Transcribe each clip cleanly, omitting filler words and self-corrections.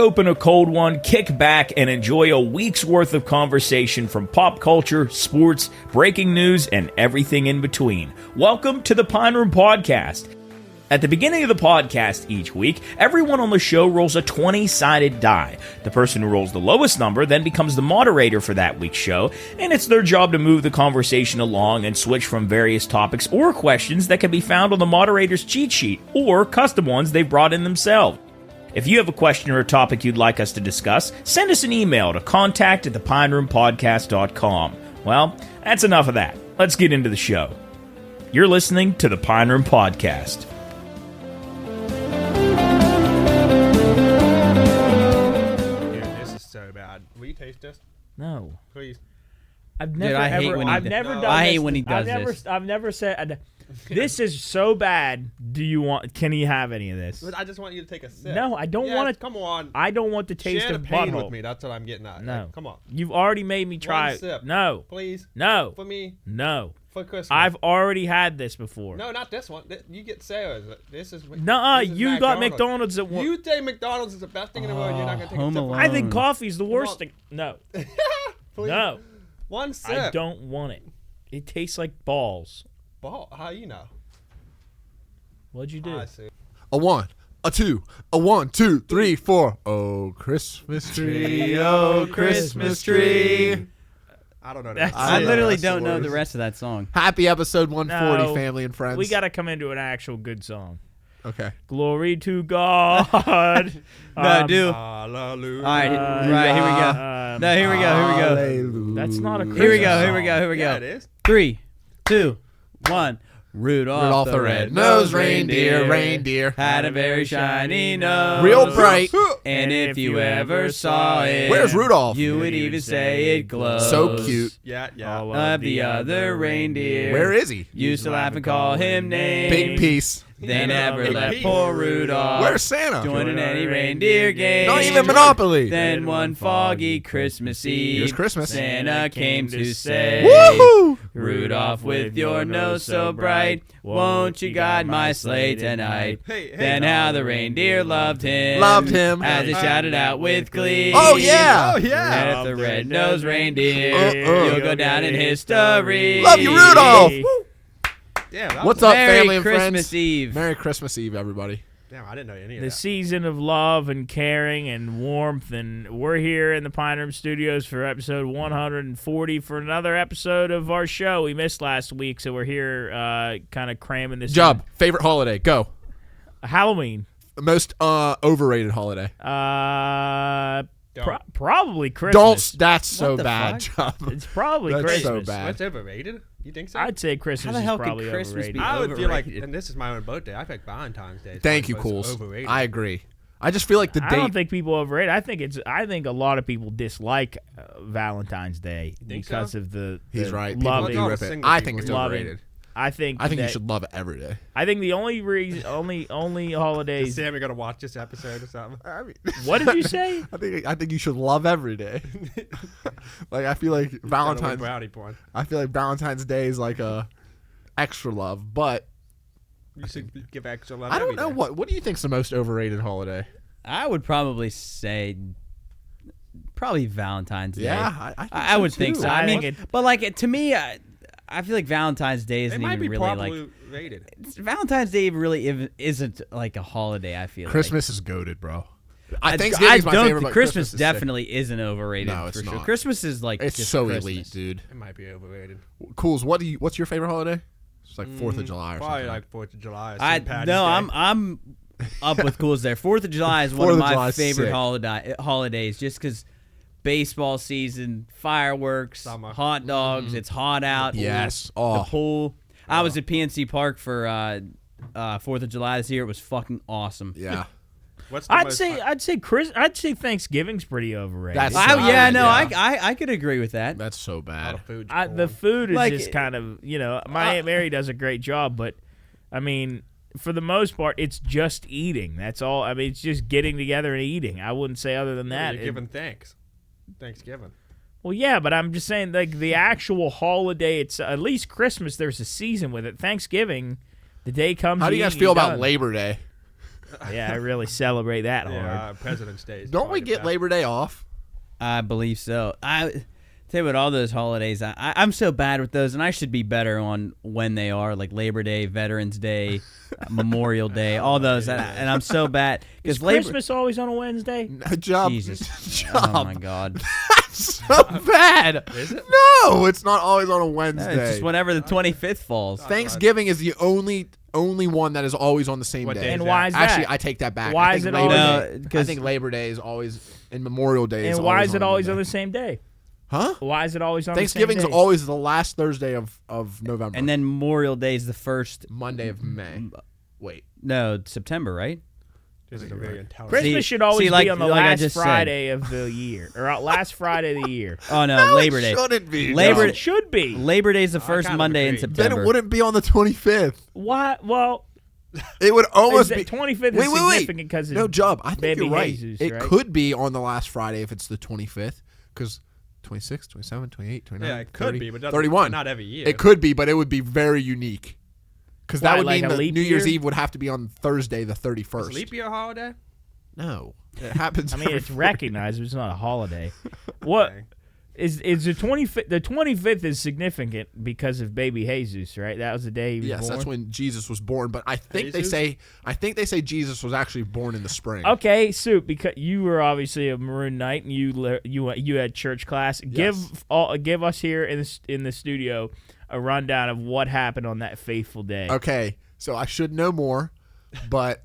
open a cold one, kick back, and enjoy a week's worth of conversation from pop culture, sports, breaking news, and everything in between. Welcome to the Pine Room Podcast. At the beginning of the podcast each week, everyone on the show rolls a 20-sided die. The person who rolls the lowest number then becomes the moderator for that week's show, and it's their job to move the conversation along and switch from various topics or questions that can be found on the moderator's cheat sheet, or custom ones they've brought in themselves. If you have a question or a topic you'd like us to discuss, send us an email to contact@thepineroompodcast.com. Well, that's enough of that. Let's get into the show. You're listening to the Pine Room Podcast. Will you taste this? No. Please. I've never I hate when he does this. I've never said this is so bad. Can you have any of this? But I just want you to take a sip. No, I don't want to. Come on. I don't want the taste Share of the pain butthole with me. That's what I'm getting at. No. Like, come on. You've already made me try One it. sip. No. Please. No. For me. No. For Christmas. I've already had this before. No, not this one. You get Sarah's. This is. Nuh-uh, you got McDonald's at one. You think McDonald's is the best thing in the world. You're not gonna take a sip. I think coffee's the worst thing. No. Please. No. One sip. I don't want it. It tastes like balls. Ball? How you know? What'd you do? I see. A 1, a 2, a 1, 2, 3, 4. Oh, Christmas tree, oh, Christmas tree. I don't know. I literally don't know the rest of that song. Happy episode 140, No, family and friends. We got to come into an actual good song. Okay. Glory to God. No, do. Hallelujah. All right, here we go. No, here we go. Hallelujah. That's not a Christmas Here we go. song. Here we go. Yeah, it is. 3, 2, 1. Rudolph the red-nosed reindeer had a very shiny nose. Real bright. And if you ever saw it, Where's Rudolph? you would even say it glows. So cute. Yeah. All Of the other reindeer. Where is he? Used to laugh and call him names. Big piece. They never Big let piece. poor Rudolph Where's Santa? join in any reindeer game. Not even Monopoly. Then one foggy Christmas Eve, Here's Christmas. Santa came to say, Woohoo! Rudolph, with your nose so bright, won't you guide my sleigh tonight? Hey, Then how the reindeer loved him. As they shouted out with glee. Oh, yeah. Oh, yeah. At the red-nosed reindeer, you'll go down in history. Love you, Rudolph. Damn, What's up, Merry family and Christmas friends? Eve. Merry Christmas Eve, everybody. Damn, I didn't know any of The that. season of love and caring and warmth, and we're here in the Pine Room Studios for episode 140 for another episode of our show. We missed last week, so we're here kind of cramming this Job. Favorite holiday. Go. in. Halloween. Most overrated holiday. Probably Christmas. That's so What the bad, fuck? Job. It's probably That's Christmas. so bad. What's overrated? You think so? I'd say Christmas How the hell is could probably Christmas overrated. be I would feel like, overrated? and this is my own birthday, I think Valentine's Day is Thank you, probably most Cools. overrated. I agree. I just feel like the I date. don't think people overrate it. I think a lot of people dislike Valentine's Day think because so? of the He's right. loving. People do Well, rip it. single I think people it's do. overrated. I think I think you that- should love it every day. I think the only reason, only Is holidays. Sammy gonna watch this episode or something? I mean, What did you say? I think you should love every day. Like I feel like Kinda like Valentine's. brownie porn. I feel like Valentine's Day is like a extra love, but You should give extra love. I don't every know day. what do you think's the most overrated holiday? I would probably say probably Valentine's Day. Yeah, I would think too. so. I I mean, think but like to me, I feel like Valentine's Day It isn't might even be really properly like rated. Valentine's Day really isn't like a holiday. I feel Christmas is goaded, bro. I Thanksgiving's my don't favorite, think but Christmas is sick. definitely isn't overrated. No, it's for sure. not. Christmas is like It's just so Christmas. elite, dude. It might be overrated. Cools. What's your favorite holiday? It's like 4th of July or Probably something. like 4th of July. Or I St. Patty's no, Day. I'm up with Cool's there. 4th of July is one 4th of of my July is favorite sick. holidays, just because baseball season, fireworks, Summer. hot dogs. It's hot out. Yes. The Oh, pool. I was at PNC Park for 4th of July this year. It was fucking awesome. yeah. What's the I'd most say Thanksgiving's pretty overrated. That's Wow, so yeah, good, no, yeah. I could agree with that. That's so a lot bad. of food? The food is Like, just kind of, my Aunt Mary does a great job, but I mean, for the most part, it's just eating. That's all. I mean, it's just getting together and eating. I wouldn't say other than that. You're giving thanks. Thanksgiving. Well, yeah, but I'm just saying, like, the actual holiday, it's at least Christmas, there's a season with it. Thanksgiving, the day comes. How do you guys feel about Labor Day? Yeah, I really celebrate that hard. Yeah, President's Day. Don't we get Labor Day off? I believe so. I tell you what, all those holidays, I'm so bad with those, and I should be better on when they are, like Labor Day, Veterans Day, Memorial Day, all those. And I'm so bad Is because Christmas always on a Wednesday? Job. Jesus. Job. Oh my God. So bad. Is it? No, it's not always on a Wednesday. It's just whenever the 25th falls. Thanksgiving is the only one that is always on the same What day. day And is why is that? Actually, I take that back. Why I is think it Labor always- Day- No, I 'cause- think Labor Day is always and Memorial Day is And why always is it on always on Monday. the same day? Huh? Why is it always on Thanksgiving's the same day? always the last Thursday of November. And then Memorial Day is the first, Monday of May. Wait. no, September, right? This is a very intelligent. Christmas See- should always see, like- be on the like I last just said. Friday of the year, or last Friday of the year. Oh, no, No, Labor it Day. shouldn't be. Labor- Yes, it should be. Labor Day is the I first kind of Monday in agree. September. Then it wouldn't be on the 25th. Why? Well, It would almost be 25th is Wait. significant because No, Job. I think Baby you're right. Jesus, It right? could be on the last Friday if it's the 25th, because 26, 27, 28, 29, Yeah, it could 30, be, but doesn't- 31. not every year. It could be, but it would be very unique. Because that Why, would like mean a that leap New Year's year? Eve would have to be on Thursday, the Is 31st. leap year a holiday? No, it happens. I mean, every it's recognized, but it's not a holiday. What Dang. is the 25th? The 25th is significant because of Baby Jesus, right? That was the day he was Yes, born. that's when Jesus was born. But I think Jesus? they say Jesus was actually born in the spring. Okay, Soup, because you were obviously a Maroon Knight and you had church class. Yes. Give us here in the studio a rundown of what happened on that faithful day. Okay, so I should know more, but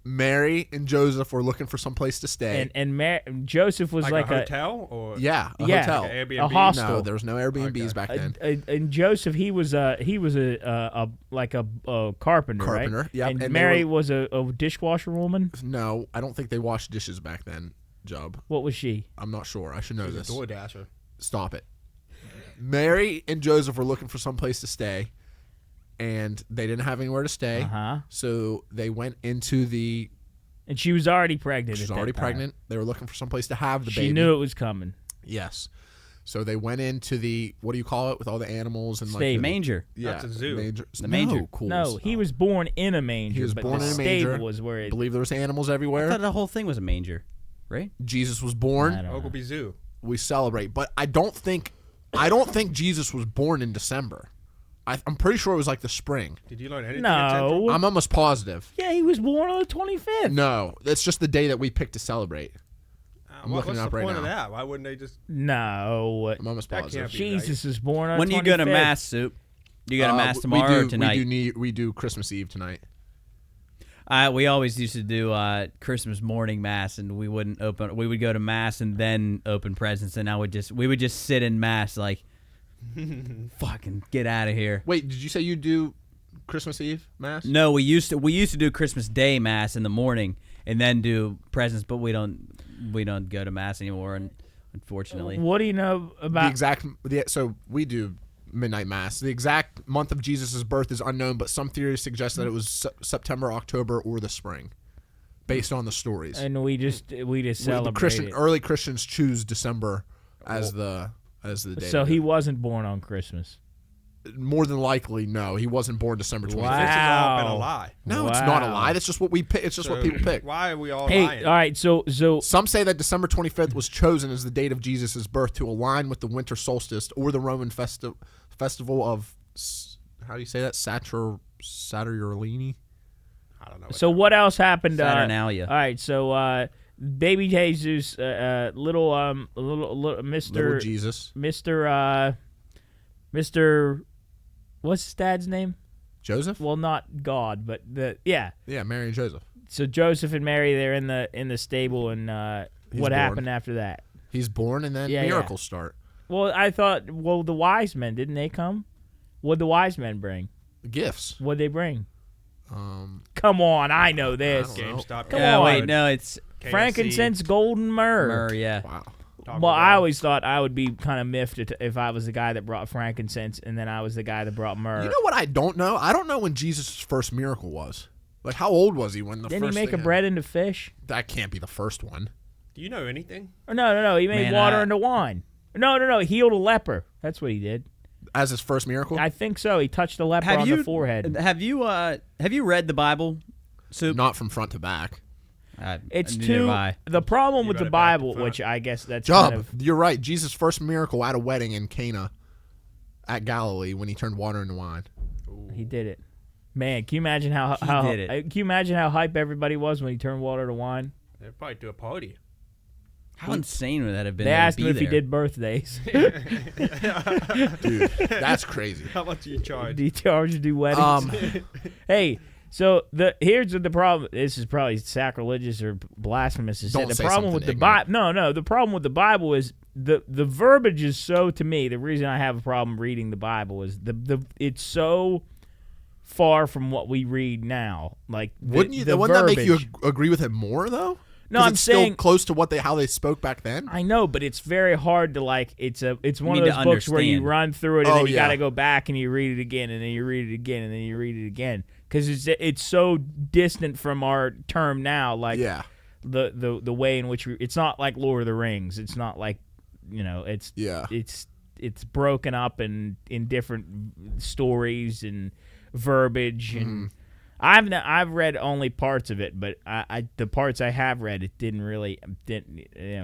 Mary and Joseph were looking for some place to stay. And Joseph was Like, like a hotel or yeah, a Yeah. hotel. Like a Airbnb? a hostel. No, there was no Airbnbs Okay. back then. And Joseph, he was a carpenter, right? Carpenter, yep, And, and they Mary were- was a dishwasher woman. No, I don't think they washed dishes back then, Job. What was she? I'm not sure. I should know She's a this. DoorDasher. Stop it. Mary and Joseph were looking for some place to stay, and they didn't have anywhere to stay. Uh-huh. So they went into the. And she was already pregnant. She was at that already time. pregnant. They were looking for some place to have the She baby. knew it was coming. Yes. So they went into the, what do you call it, with all the animals and like Stable. the Manger. Yeah, That's a zoo. Manger. The manger. No, cool. No, he was born in a manger. He was but born the in a stable manger. was where I it. believe there was animals I everywhere. thought the whole thing was a manger, right? Jesus was I born. don't know. Ogilvy Zoo. We celebrate, but I don't think Jesus was born in December. I'm pretty sure it was like the spring. Did you learn anything at Central? No. I'm almost positive. Yeah, he was born on the 25th. No, that's just the day that we picked to celebrate. I'm looking What's it up the right point of now. that? Why wouldn't they just... No. I'm almost That positive. can't be Jesus was born on When the do you go to 25th. Mass, Soup? Do you go to Mass tomorrow we do, or tonight? We do Christmas Eve tonight. We always used to do Christmas morning Mass, and we wouldn't open. We would go to Mass and then open presents, and we would just sit in Mass like, fucking get out of here. Wait, did you say you do Christmas Eve Mass? No, we used to do Christmas Day Mass in the morning and then do presents, but we don't go to Mass anymore, and unfortunately. What do you know The about? exact. So we do midnight mass. The exact month of Jesus' birth is unknown, but some theories suggest that it was September, October, or the spring, based on the stories. And we just The celebrate it. early Christians choose December as the day. So of he it. wasn't born on Christmas. More than likely, no, he wasn't born December 25th. Wow. This has all been a lie. No, it's not a Wow. lie. That's just what we pick. It's just what people pick. Why are we all Hey, lying? all right. So Some say that December 25th was chosen as the date of Jesus' birth to align with the winter solstice or the Roman festival of, how do you say that? Saturnalini? I don't know. what else happened? Saturnalia. All right. So baby Jesus, little Mr. Little Jesus. Mr. What's his dad's name? Joseph? Well, not God, but yeah. Yeah, Mary and Joseph. So Joseph and Mary, they're in the stable, and He's what born. happened after that? He's born, and then Yeah, miracles start. Well, I thought, the wise men, didn't they come? What'd the wise men bring? Gifts. What'd they bring? Um, Come on, I know this. I don't know. GameStop. Come Yeah, on. wait, no, it's KFC. Frankincense, gold, and myrrh. yeah. wow. Taco Well, I Bell. always thought I would be kind of miffed if I was the guy that brought frankincense and then I was the guy that brought myrrh. You know what I don't know? I don't know when Jesus' first miracle was. Like, how old was he when the Didn't first he make a thing bread into fish? happened? That can't be the first one. Do you know anything? Or no. He made Man, water into wine. No. He healed a leper. That's what he did. As his first miracle? I think so. He touched a leper on the forehead. Have you read the Bible, Soup. not from front to back. It's neither too have I. the problem You with the better back Bible, the front. which I guess that's Job, kind of you're right. Jesus' first miracle at a wedding in Cana at Galilee when he turned water into wine. he did it. Man, can you imagine how did it. can you imagine how hype everybody was when he turned water to wine? They'd probably do a party. How insane would that have been? They to asked be him if he there? did birthdays. Dude, that's crazy. How much do you charge? Do you charge to do weddings? Hey, so here's the problem. This is probably sacrilegious or blasphemous to say. Don't The say problem with something the ignorant. Bible, no. The problem with the Bible is the verbiage is so. To me, the reason I have a problem reading the Bible is it's so far from what we read now. Like, Wouldn't the that make you verbiage. agree with it more though? No, 'Cause I'm it's saying still close to how they spoke back then. I know, but it's very hard to like. It's one You of need those to books where you understand. run through it and Oh, then you yeah. got to go back and you read it again and then you read it again and then you read it again because it's so distant from our term now. Like Yeah, the way in which it's not like Lord of the Rings. It's not like it's yeah. it's broken up in different stories and verbiage and. I've read only parts of it, but the parts I have read, it didn't.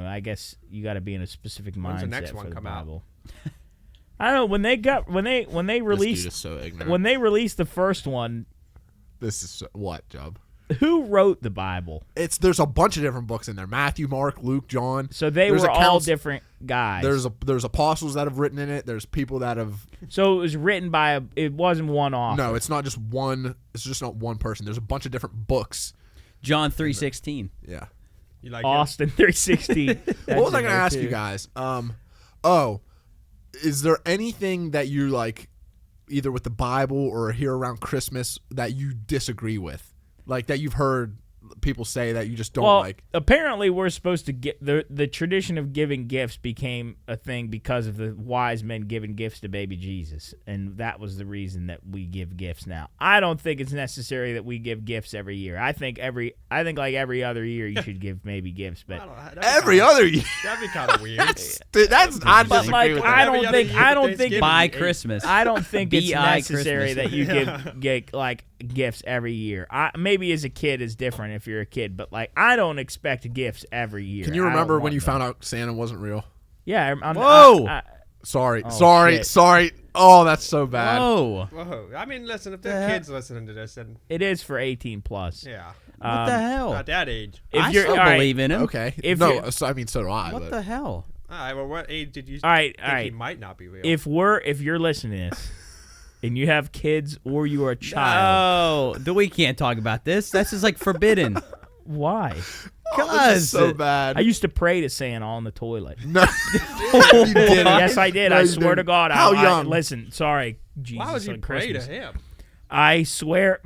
I guess you got to be in a specific mindset When's the next for one the come out? Bible. I don't know when they This dude released is so ignorant. when they released the first one. This is what Job? Who wrote the Bible? There's a bunch of different books in there: Matthew, Mark, Luke, John. So they There's were all accounts- different guys. There's apostles that have written in it. There's people that have. So it was written by it wasn't one author. No, it's not just one. It's just not one person. There's a bunch of different books. John 3:16. Yeah. You like Austin 360. What was I going to ask you guys? Is there anything that you like, either with the Bible or here around Christmas, that you disagree with, like that you've heard people say that you just don't Well, like? apparently we're supposed to get the tradition of giving gifts became a thing because of the wise men giving gifts to baby Jesus, and that was the reason that we give gifts now. I don't think it's necessary that we give gifts every year. I think like every other year you should give maybe gifts, but Every other year. That'd be kind of weird. That's I but disagree like with I that. don't Every think other I year don't think Thanksgiving. By Eight. Christmas. I don't think it's B.I. necessary Christmas. that you get like gifts every year. Maybe as a kid is different if you're a kid, but like I don't expect gifts every year. Can you I don't remember when want you them. found out Santa wasn't real? Yeah. Whoa! Sorry. Oh, shit. Oh, that's so bad. Whoa. Whoa. I mean, listen, if there are kids listening to this, then It is for 18 plus. yeah, What the hell? at that age. If I you're still all right, believe in him. Okay. If no, you- so, I mean, so do I. What but the hell? All right, well, what age did you All right, think all he right. might not be real? If you're listening to this and you have kids or you are a child, Oh, we can't talk about this. That's just like forbidden. why? this is so Cause bad. I used to pray to Santa on the toilet. No, you didn't. Yes, I did. No, I you swear to didn't. God. How I young? listen, sorry, Jesus why would you on pray Christmas. to him? I swear,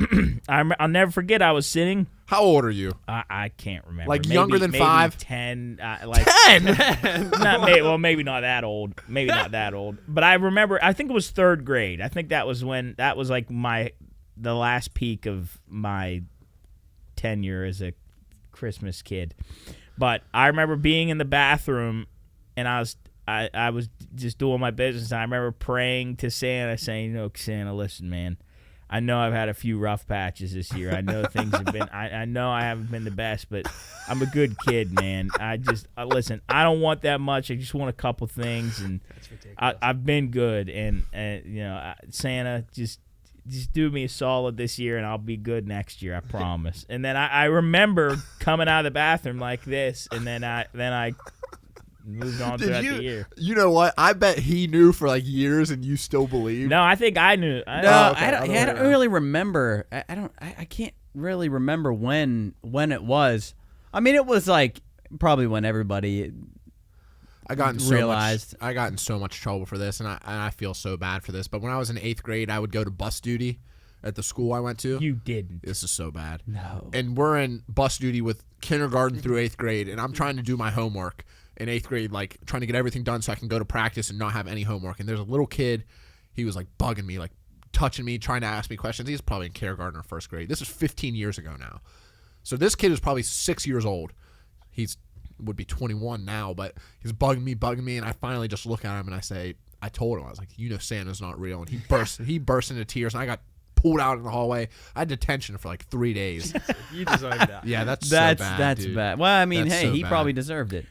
I'll never forget. I was sitting. How old are you? I can't remember. Like Maybe- younger than maybe 5? 10. Like 10. maybe not that old. Maybe not that old. But I remember. I think it was 3rd grade. I think that was like the last peak of my tenure as a Christmas kid. But I remember being in the bathroom, and I was just doing my business. And I remember praying to Santa, saying, Santa, listen, man. I know I've had a few rough patches this year. I know things have been. I know I haven't been the best, but I'm a good kid, man. Listen. I don't want that much. I just want a couple things, and That's ridiculous. I've been good. And Santa, just do me a solid this year, and I'll be good next year. I promise. And then I remember coming out of the bathroom like this, and then I moved on throughout the year. You know what? I bet he knew for like years, and you still believe. No, I think I knew. No, okay. I don't really remember. I can't really remember when it was. I mean, it was like probably when everybody I got in realized. I got in so much trouble for this, and I feel so bad for this. But when I was in 8th grade, I would go to bus duty at the school I went to. You didn't. This is so bad. No. And we're in bus duty with kindergarten through 8th grade, and I'm trying to do my homework in 8th grade, like trying to get everything done so I can go to practice and not have any homework. And there's a little kid, he was like bugging me, like touching me, trying to ask me questions. He's probably in kindergarten or 1st grade. This is 15 years ago now. So this kid is probably 6 years old. Would be 21 now, but he's bugging me, and I finally just look at him and I told him, I was like, Santa's not real. And he burst into tears, and I got pulled out in the hallway. I had detention for like 3 days. You deserve that. Yeah, that's so bad, That's dude. bad. Well, I mean, That's hey, so he bad. probably deserved it.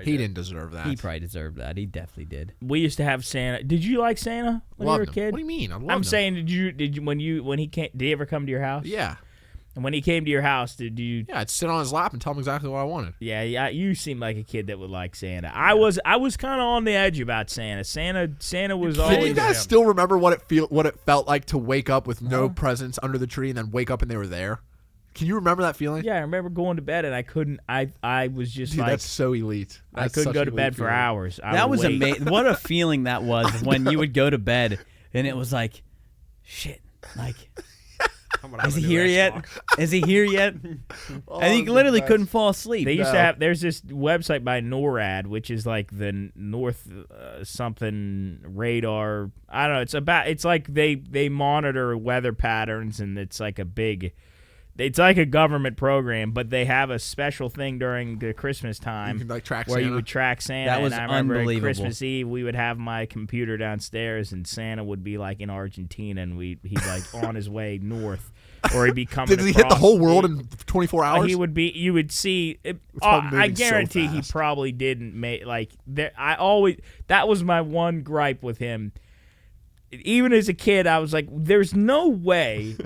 He didn't deserve that. He probably deserved that. He definitely did. We used to have Santa. Did you like Santa when you were a Loved him. kid? What do you mean? I loved I'm him. saying, did you when he came? Did he ever come to your house? Yeah. And when he came to your house, did you? Yeah, I'd sit on his lap and tell him exactly what I wanted. Yeah. You seem like a kid that would like Santa. I was kind of on the edge about Santa. Santa was Can always. you guys still remember what it felt like to wake up with no presents under the tree and then wake up and they were there? Can you remember that feeling? Yeah, I remember going to bed and I couldn't. I was just Dude, like that's so elite. I That's couldn't such go an to elite bed for feeling. hours. That was amazing. What a feeling that was when you would go to bed and it was like, shit, like. Is he here yet? Is he here yet? And he literally couldn't fall asleep. They used to have. There's this website by NORAD, which is like the North something radar. I don't know. It's like they monitor weather patterns, and it's like a big. It's like a government program, but they have a special thing during the Christmas time You can, like, track where you Santa? would track Santa. That was and I remember unbelievable. Christmas Eve, we would have my computer downstairs, and Santa would be like in Argentina, and he'd like on his way north, or he'd be coming. Did he hit the whole world in 24 hours? He would be. You would see. probably I moving so guarantee he fast. probably didn't make like. That was my one gripe with him. Even as a kid, I was like, "There's no way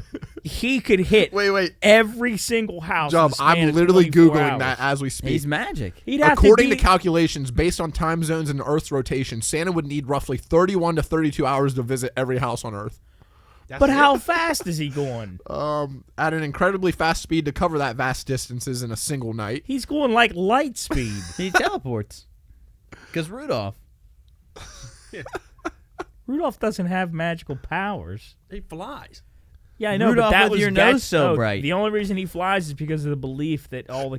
he could hit Wait. every single house." in Job, the span I'm of literally 24 Googling hours. that as we speak. He's magic. He'd have According to, to calculations based on time zones and Earth's rotation, Santa would need roughly 31 to 32 hours to visit every house on Earth. But how fast is he going? At an incredibly fast speed to cover that vast distances in a single night. He's going like light speed. He teleports. Because Rudolph. Rudolph doesn't have magical powers. He flies. Yeah, I know, Rudolph but that with was your that's- nose so no, bright. The only reason he flies is because of the belief that all the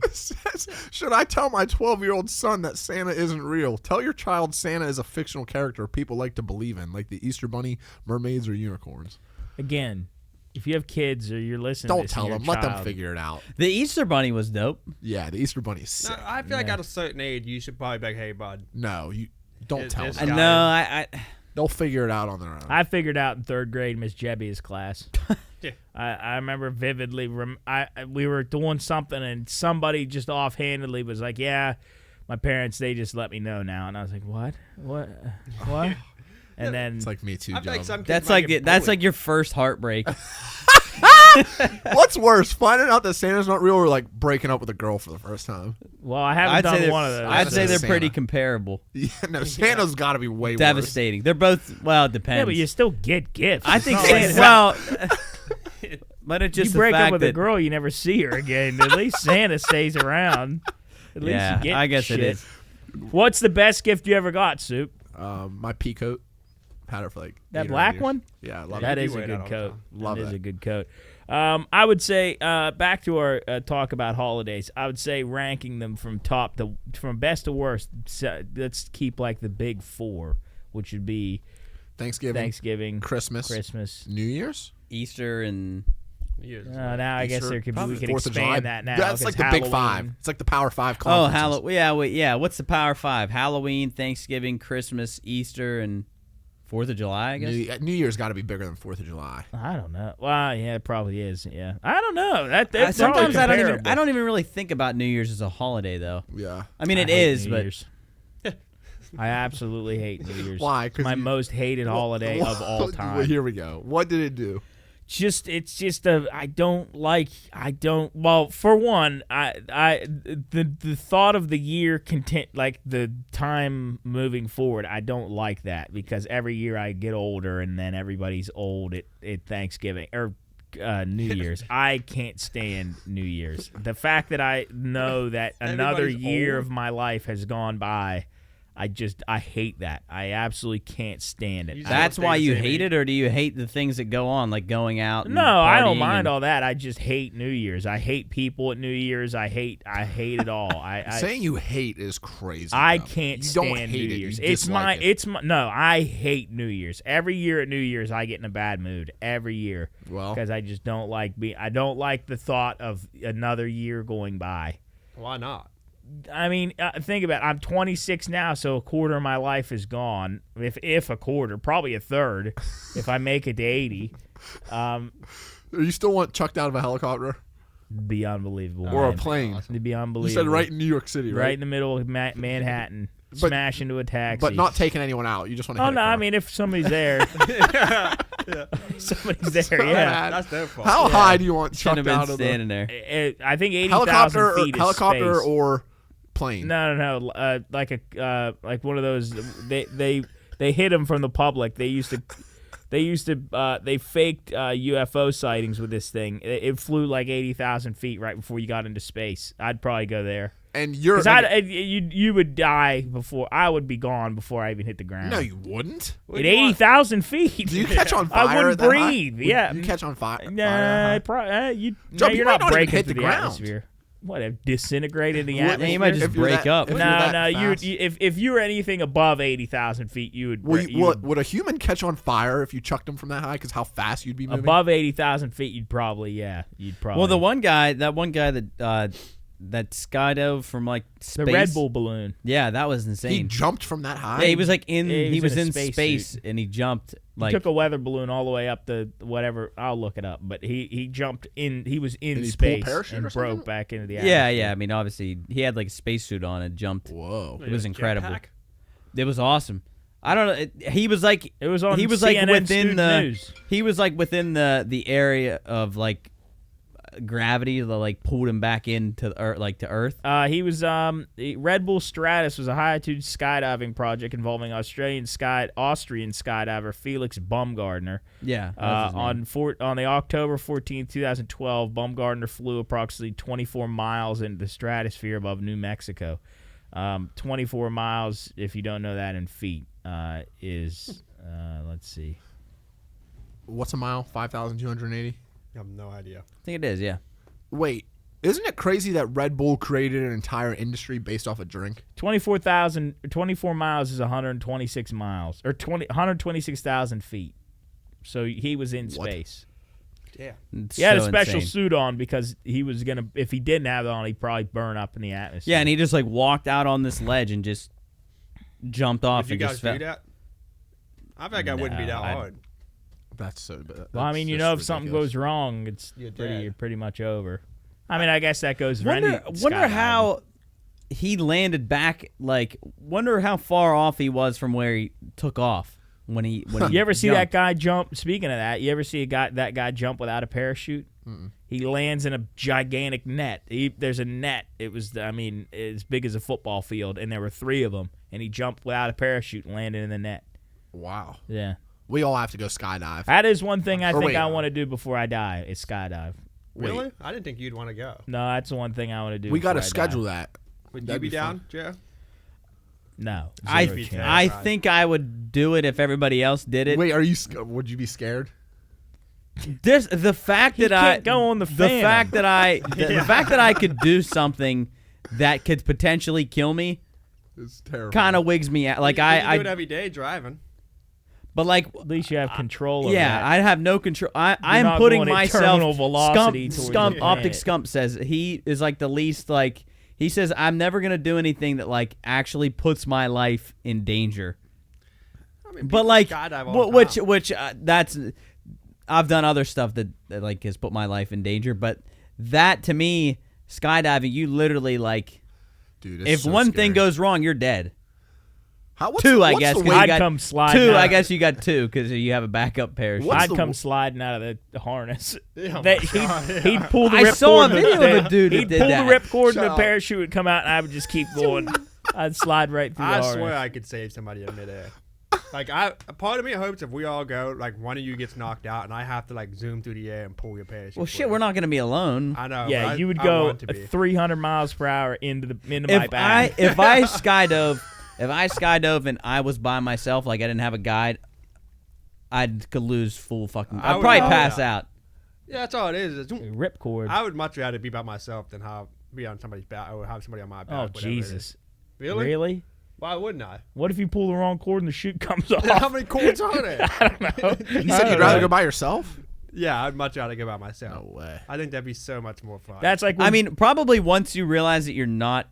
Should I tell my 12-year-old son that Santa isn't real? Tell your child Santa is a fictional character people like to believe in, like the Easter Bunny, mermaids, or unicorns. again, if you have kids or you're listening, to Don't this tell and you're them. a Let them child, figure it out. The Easter Bunny was dope. Yeah, the Easter Bunny is No, sick. I feel like at a certain age, you should probably be like, hey, bud. No, you don't It- tell it's them. got- No, I They'll figure it out on their own. I figured out in third grade Miss Jebbia's class. Yeah. I remember vividly. We were doing something and somebody just offhandedly was like, "Yeah, my parents they just let me know now,and I was like, "What? And then It's like me too, I feel like Joe. some kids that's might like get that's bullied. like your first heartbreak. What's worse, finding out that Santa's not real or like breaking up with a girl for the first time? well, I haven't I'd say done they're, one of those. I'd say they're Santa. pretty comparable. Yeah, no, Santa's got to be way worse. Devastating. They're both it depends. yeah, but you still get gifts. I It's think not like Santa, that. well, but it's just you break the up fact with that a girl, you never see her again. At least Santa stays around. At least yeah, you get I guess shit. it is. What's the best gift you ever got, Soup? My pea coat. Had it for like That 8 or 9 black years. one? Yeah, I love That it. is you a wear good that all the coat. time. Love That is it. a good coat. I would say back to our talk about holidays. I would say ranking them from best to worst. So let's keep like the big four, which would be Thanksgiving, Christmas, New Year's. Easter and Years. now I guess Easter, there could be, probably we could 4th of July. expand that now. That's 'cause like the big Halloween- five. It's like the Power Five. oh, conferences. yeah. What's the Power Five? Halloween, Thanksgiving, Christmas, Easter, and 4th of July. I guess. New Year's got to be bigger than 4th of July. I don't know. Well, yeah, it probably is. Yeah, I don't know. That's Sometimes probably I comparable. don't even really think about New Year's as a holiday though. Yeah. I mean, it I hate is, New but Year's. I absolutely hate New Year's. Why? 'Cause My you- most hated holiday of all Well, time. here we go. What did it do? Well, for one, the thought of the year like the time moving forward, I don't like that because every year I get older and then everybody's old at Thanksgiving or New Year's. I can't stand New Year's. The fact that I know that another Everybody's year old. of my life has gone by, I hate that. I absolutely can't stand it. You that's don't why stay the you same hate age. it, or do you hate the things that go on, like going out? And No, I don't partying mind and- all that. I just hate New Year's. I hate people at New Year's. I hate it all. Saying you hate is crazy. I though. can't You stand don't hate New it. Year's. You It's dislike it. no, I hate New Year's. Every year at New Year's I get in a bad mood every year Well, because I just don't like the thought of another year going by. Why not? I mean, think about it. I'm 26 now, so a quarter of my life is gone. If a quarter, probably a third, if I make it to 80. You still want chucked out of a helicopter Be unbelievable. or a man. plane? It'd be unbelievable. You said right in New York City, Right right? in the middle of Manhattan. But- Smash into a taxi. But not taking anyone out. You just want to. Oh hit no! a car. I mean, if somebody's there, somebody's there. Yeah. bad. That's their fault. How high do you want Shouldn't chucked have out been of the standing there. I think 80,000 helicopter? feet is Helicopter space. or plane? No. Like one of those. They hid them from the public. They faked UFO sightings with this thing. It flew like 80,000 feet right before you got into space. I'd probably go there. And you're. Because you would die before I would be gone before I even hit the ground. No, you wouldn't. At 80,000 feet. Do you catch on fire? I wouldn't that high? breathe. Yeah. You catch on fire? Nah, fire you're you not might not even breaking hit through the the ground. atmosphere. What, have disintegrated the Yeah, atmosphere? you might just If you're break that- up. if you're No, that fast. if you were anything above 80,000 feet, you would. Would a human catch on fire if you chucked him from that high? Because how fast you'd be moving? Above 80,000 feet, you'd probably. Well, that one guy that skydove from like space. the Red Bull balloon. Yeah, that was insane. He jumped from that high. Yeah, he was like Yeah, he was in a space space suit. and he jumped He like took a weather balloon all the way up to whatever. I'll look it up. But he jumped in. He was in Did he pull a space parachute and or something? broke back into the atmosphere. yeah. I mean, obviously he had like a spacesuit on and jumped. Whoa. It was incredible. Jetpack? It was awesome. I don't know. He was like It was on he was CNN like within Student the News. he was like within the area of like gravity that like pulled him back into to Earth. He was Red Bull Stratus was a high altitude skydiving project involving Austrian skydiver Felix Baumgartner. Yeah. that was his name. On the October 14th, 2012, Baumgartner flew approximately 24 miles into the stratosphere above New Mexico. 24 miles, if you don't know that in feet, is let's see. What's a mile? 5,280. I have no idea. I think it is. Yeah. Wait, isn't it crazy that Red Bull created an entire industry based off a drink? 24 miles is 126 miles, or 126,000 feet. So he was in What? space. Yeah. It's He had a so special insane. suit on because he was gonna. If he didn't have it on, he'd probably burn up in the atmosphere. Yeah, and he just like walked out on this ledge and just jumped off Would you and guys just do fell. that? I think I wouldn't be that hard. That's so bad. Well, I mean, you know, if something goes wrong, You're you're dead. pretty much over. I mean, I guess that goes for Wonder any skydiving. how he landed back. Like, wonder how far off he was from where he took off when he. You ever see that jumped. guy jump? Speaking of that, you ever see that guy jump without a parachute? He lands in a gigantic net. There's a net. It was, I mean, as big as a football field, and there were 3 of them. And he jumped without a parachute and landed in the net. Wow. Yeah, We all have to go skydive. that is one thing I Or think wait. I want to do before I die. Is skydive. Really? I didn't think you'd want to go. No, that's the one thing I want to do. We got to before I schedule die. that. Would That'd you be be fun. down, Joe? No, I zero chance. I think I would do it if everybody else did it. Wait, would you be scared? The fact that I can't go on the Phantom. fact that the fact that I could do something that could potentially kill me It's terrible. kind of wigs me out. Like You do it I every day driving. but like At least you have control over yeah, that. I have no control. I'm not putting going at myself. terminal velocity towards Scump the Optic planet. Scump says he is like the least like. He says I'm never gonna do anything that like actually puts my life in danger. I mean, But people like, skydive all the which time. that's I've done other stuff that like has put my life in danger. But that to me, skydiving, you literally like Dude, it's if so one scary. thing goes wrong, you're dead. What's Two, the- I what's guess, the 'cause weight- you I'd got come sliding. Two, out. I guess you got 2 because you have a backup parachute. What's I'd the- come sliding out of the harness. Yeah, That my God, he'd pull the I rip saw cord a in video the- of a dude that He'd did pull that. the rip cord and Shut the up. parachute would come out, and I would just keep going. I'd slide right through the I harness. swear I could save somebody in midair. Like a part of me hopes if we all go, like one of you gets knocked out, and I have to like zoom through the air and pull your parachute. Well, for shit, you. we're not gonna be alone. I know. Yeah, but you would I go want to be. 300 miles per hour into my If back. if I skydove and I was by myself, like I didn't have a guide, could lose full fucking. I I'd would probably know pass that. out. Yeah, that's all it is. Rip cord. I would much rather be by myself than be on somebody's back or have somebody on my back. Oh whatever it is. Jesus! Really? Really? Why wouldn't I? What if you pull the wrong cord and the chute comes off? How many cords are there? You said you'd rather go by yourself? Yeah, I'd much rather go by myself. No way. I think that'd be so much more fun. That's like I mean, probably once you realize that you're not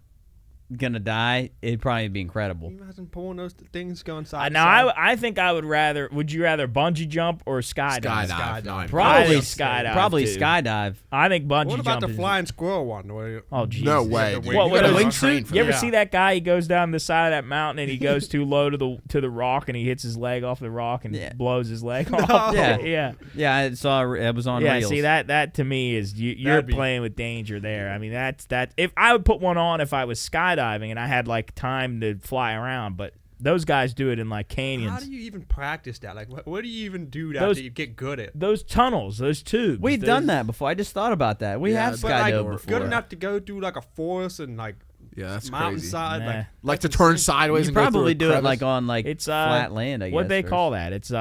gonna die, it'd probably be incredible. Can you imagine pulling those things going side to Now, side? I think I would rather. Would you rather bungee jump or skydive? Skydive. Probably I think skydive. Probably too. skydive. I think bungee What about jump the is- flying squirrel one? Oh, Jesus. No way. the dude. wing- What, You with a gotta train wingsuit? for You ever that. see that guy? He goes down the side of that mountain and he goes too low to the rock and he hits his leg off the rock and Yeah. blows his leg off. Yeah. yeah. Yeah, I saw it was on Yeah, Reels. see that to me is you're That'd be- playing with danger there. I mean that's that. If I would put one on if I was skydiving and I had like time to fly around, but those guys do it in like canyons. How do you even practice that? Like, what do you even do Those- after you get good at? Those tunnels, those tubes. We've those- done that before. I just thought about that. We Yeah, have But like, skydove good before. enough to go through like a forest and like Yeah, that's crazy. mountainside. Nah. Like to turn sideways You and go through probably a do it crevice. like on like It's flat land. I guess. what they or- call that. It's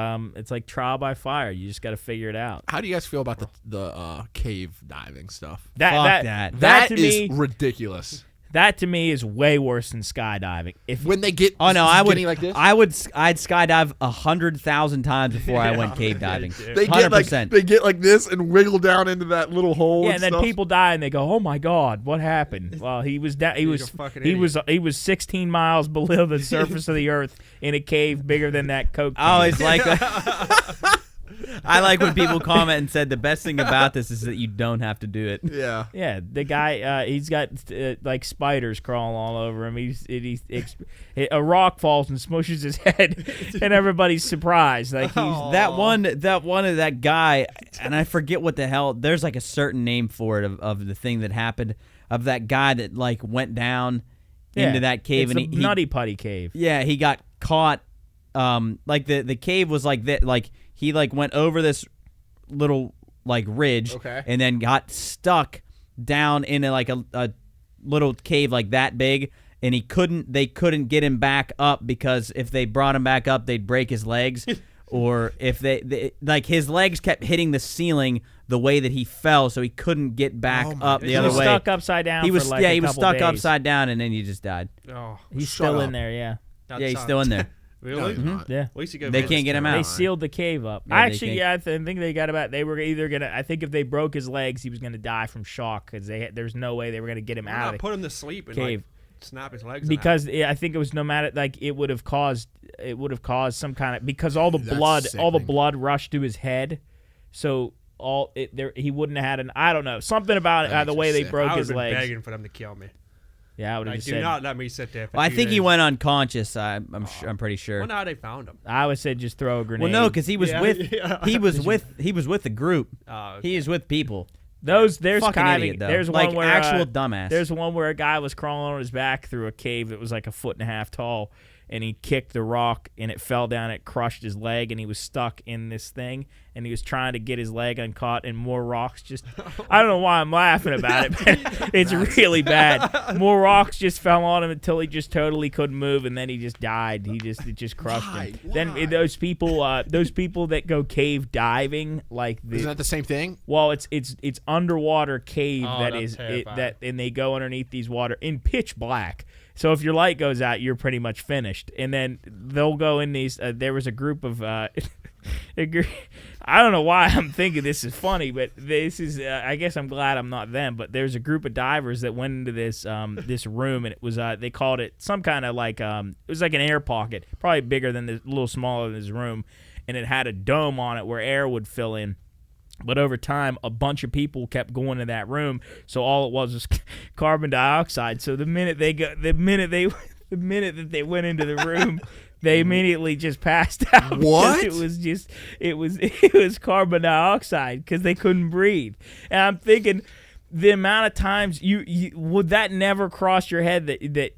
like trial by fire. You just got to figure it out. How do you guys feel about the cave diving stuff? Fuck That That to is me ridiculous. that to me is way worse than skydiving. If When they get Oh no, I would. skinny like this, I'd skydive 100,000 times before I went cave diving. they get like 100%. they get like this and wiggle down into that little hole. yeah, and and then stuff. people die and they go, "Oh my God, what happened?" Well, he was he You're was a fucking he was 16 miles below the surface of the earth in a cave bigger than that Coke. I always can. like. I like when people comment and said the best thing about this is that you don't have to do it. Yeah. Yeah, the guy he's got like spiders crawling all over him. A rock falls and smushes his head, and everybody's surprised. Like he's That one of that guy, and I forget what the hell. There's like a certain name for it of the thing that happened of that guy that like went down into that cave it's and the he Nutty Putty Cave. yeah, he got caught. Like the cave was like that. Like he like went over this little like ridge, Okay. and then got stuck down into like a little cave like that big, and they couldn't get him back up because if they brought him back up, they'd break his legs, or if they like his legs kept hitting the ceiling the way that he fell, so he couldn't get back Oh my up the He other was way. stuck upside down. He was for like a he was couple stuck days. upside down, and then he just died. Oh, He's Shut still up. in there. Yeah, Yeah, he's still in there. really? No, he's not. yeah. At least you go. They visit can't get him him. They out. sealed the cave up. Yeah, they Actually, can't- yeah, I think they got about. They were either gonna. I think if they broke his legs, he was gonna die from shock because there's no way they were gonna get him Why out not of the put him to sleep and cave. like snap his legs? because I think it was no matter like it would have caused some kind of because all the That's all the sickening. blood rushed to his head, so he wouldn't have had an I don't know something about That the makes way you they sick. broke I would his have been legs. begging for them to kill me. Yeah, I would have Like, just do said. not let me sit there. For Well, I 2 think he days. went unconscious. I'm pretty sure. Wonder how they found him. I would say just throw a grenade. Well, no, because he was Yeah, with yeah. he was with the group. Okay. He is with people. there's Fucking diving. idiot though. There's like one where actual dumbass. There's one where a guy was crawling on his back through a cave that was like 1.5 feet tall, and he kicked the rock, and it fell down. It crushed his leg, and he was stuck in this thing, and he was trying to get his leg uncaught, and more rocks just... I don't know why I'm laughing about it, but it's really bad. More rocks just fell on him until he just totally couldn't move, and then he just died. It just crushed him. Why? Then those people that go cave diving, like Isn't that the same thing? well, it's underwater cave Oh, that that's is terrifying. and they go underneath these water in pitch black. So if your light goes out, you're pretty much finished. And then they'll go in these. There was a group of. I don't know why I'm thinking this is funny, but this is. I guess I'm glad I'm not them. But there's a group of divers that went into this this room, and it was they called it some kind of like it was like an air pocket, probably bigger than a little smaller than this room, and it had a dome on it where air would fill in. But over time, a bunch of people kept going to that room, so all it was carbon dioxide. So the minute that they went into the room, they immediately just passed out. What? Because it was carbon dioxide because they couldn't breathe. And I'm thinking, the amount of times you would that never cross your head that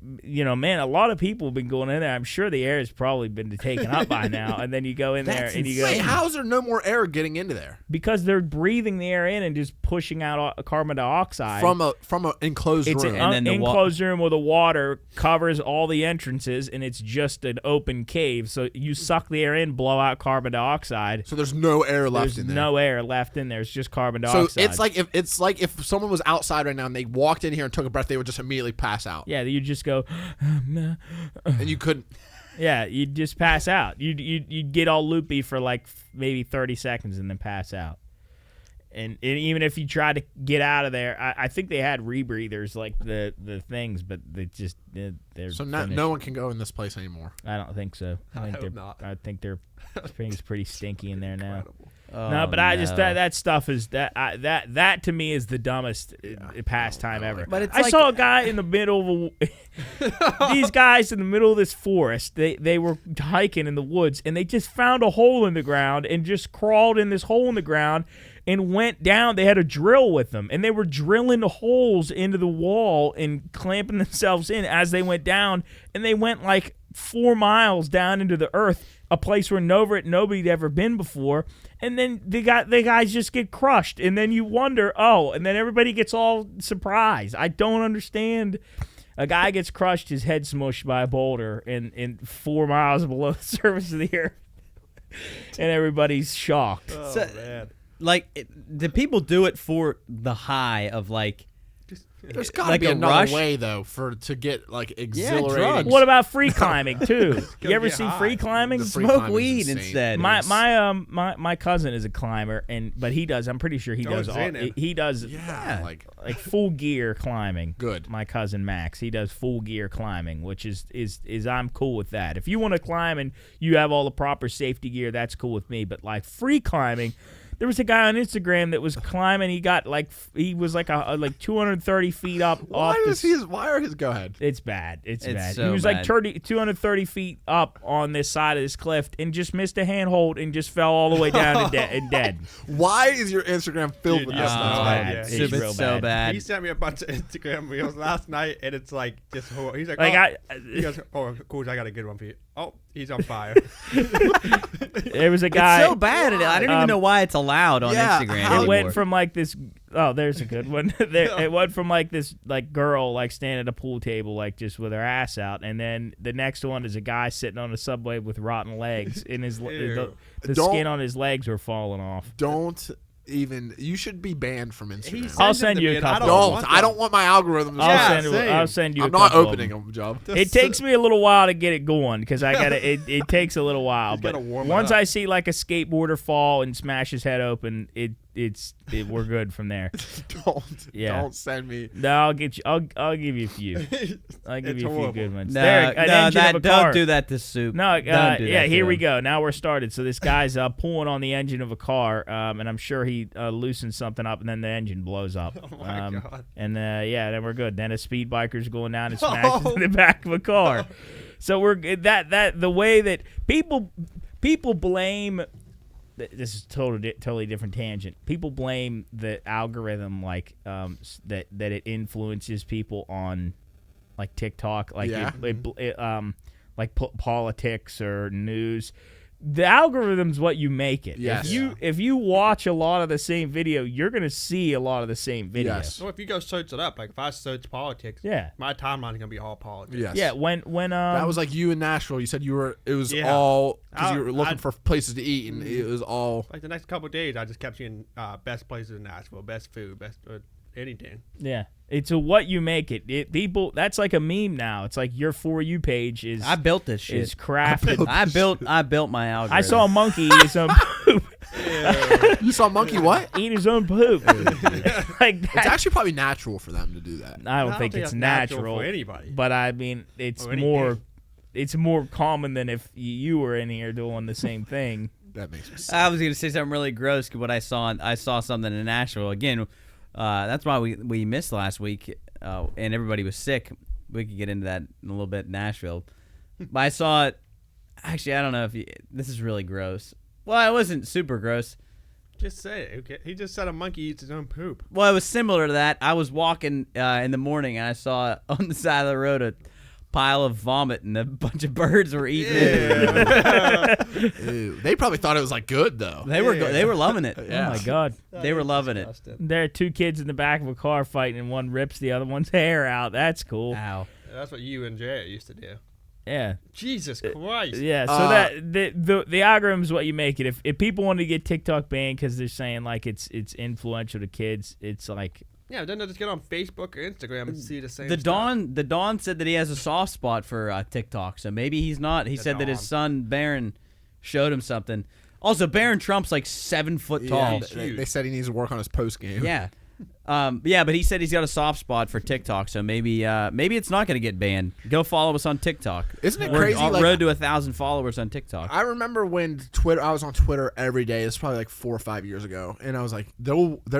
man, a lot of people have been going in there. I'm sure the air has probably been taken up by now, and then you go in there and you go Wait, how is there no more air getting into there because they're breathing the air in and just pushing out carbon dioxide from an enclosed it's room? an And then the enclosed room where the water covers all the entrances, and it's just an open cave. So you suck the air in, blow out carbon dioxide. So there's no air left There's in there. no air left in there. It's just carbon So dioxide. it's like if someone was outside right now and they walked in here and took a breath, they would just immediately pass out. yeah, you just go, And you couldn't. yeah, you'd just pass out. You'd get all loopy for like maybe 30 seconds and then pass out. And even if you try to get out of there, I think they had rebreathers like the things, but they're So finished. no one can go in this place anymore. I don't think so. I hope not. I think their thing's pretty stinky in there now. Incredible. No, but I just that stuff is that to me is the dumbest pastime ever. But it's I like- saw a guy in the middle of these guys in the middle of this forest. They were hiking in the woods and they just found a hole in the ground and just crawled in this hole in the ground and went down. They had a drill with them and they were drilling holes into the wall and clamping themselves in as they went down. And they went like 4 miles down into the earth, a place where nobody'd ever been before. And then the guys just get crushed. And then you wonder, and then everybody gets all surprised. I don't understand. A guy gets crushed, his head smushed by a boulder in 4 miles below the surface of the earth. And everybody's shocked. Oh, So- man. Like, do people do it for the high of like? There's got to Like be a another rush? way though to get like exhilarating. drugs. What about free climbing, too? You ever get see high. free climbing? The free Smoke climbing's weed insane. instead. My cousin is a climber, but he does. I'm pretty sure he does. Goes in it. He does Yeah, like full gear climbing. Good. My cousin Max, he does full gear climbing, which is I'm cool with that. If you want to climb and you have all the proper safety gear, that's cool with me. But like free climbing. There was a guy on Instagram that was climbing. He was like 230 feet up. why are his go ahead? It's bad. It's bad. so He was like bad. 230 feet up on this side of this cliff and just missed a handhold and just fell all the way down and dead. Why is your Instagram filled Dude, with yeah. this Oh, stuff? yeah. It's It's real so bad. He sent me a bunch of Instagram reels last night, and it's like just he's like, he goes, cool, I got a good one for you. Oh, he's on fire. There was a guy. It's so bad. I don't even know why it's allowed on Yeah, Instagram. how- It anymore. went from like this. Oh, there's a good one. It went from like this girl like standing at a pool table like just with her ass out, and then the next one is a guy sitting on a subway with rotten legs, and the Don't- skin on his legs were falling off. Don't even. You should be banned from Instagram. He I'll sends send them you to a me, and couple. I don't want my algorithm. to Yeah, say- I'll send you. I'm a not couple of opening them. them, Job. It takes me a little while to get it going because I got to. It takes a little while, He's but gotta warm it once up. I see like a skateboarder fall and smash his head open, we're good from there. Yeah. Don't send me. No, I'll get you. I'll give you a few. I'll give It's you a few horrible. good ones. No, There, an engine of a don't car. do that to Soup. No, Don't do yeah, that here to we him. go. Now we're started. So this guy's pulling on the engine of a car, and I'm sure he loosens something up, and then the engine blows up. Oh my God. And then we're good. Then a speed biker's going down and smashes in the back of a car. So we're that the way that people blame. This is totally different tangent. People blame the algorithm that it influences people on like TikTok, like Yeah. politics or news. The algorithm's what you make it. Yes. If you watch a lot of the same video, you're gonna see a lot of the same video. Yes. So if you go search it up, like if I search politics, Yeah. my timeline's gonna be all politics. Yes. Yeah. When That was like you in Nashville. You said you were. It was Yeah. all because you were looking I- for places to eat, and it was all. Like the next couple of days, I just kept seeing best places in Nashville, best food, best anything. yeah. It's a what you make it. People. That's like a meme now. It's like your For You page is I built this shit. is crafted. I built my algorithm. I saw a monkey eat his own poop. You saw monkey what? Eat his own poop. Like It's that. actually probably natural for them to do that. I don't think it's that's natural for anybody. but I mean it's Or anything. more. It's more common than if you were in here doing the same thing. That makes me sick. I was gonna say something really gross. What I saw something in Nashville again. That's why we missed last week, and everybody was sick. We could get into that in a little bit in Nashville. But I saw it. Actually, I don't know if this is really gross. Well, it wasn't super gross. Just say it. Okay. He just said a monkey eats his own poop. Well, it was similar to that. I was walking in the morning, and I saw on the side of the road a pile of vomit, and a bunch of birds were eating it. Ew. They probably thought it was like good though. They were loving it. Oh my god. They were loving it. There are two kids in the back of a car fighting, and one rips the other one's hair out. That's cool. Ow. That's what you and Jarrett used to do. Yeah. Jesus Christ. Yeah, so that the algorithm is what you make it. If people want to get TikTok banned because they're saying like it's influential to kids, it's like Yeah, then they'll just get on Facebook or Instagram and see the same The stuff. Don said that he has a soft spot for TikTok, so maybe he's not. He said that his son Baron showed him something. Also, Barron Trump's like 7 foot tall. They said he needs to work on his post game. Yeah. Yeah, but he said he's got a soft spot for TikTok, so maybe it's not going to get banned. Go follow us on TikTok. Isn't it We're crazy? on Like, road to 1,000 followers on TikTok. I remember when I was on Twitter every day. It's probably like 4 or 5 years ago, and I was like, there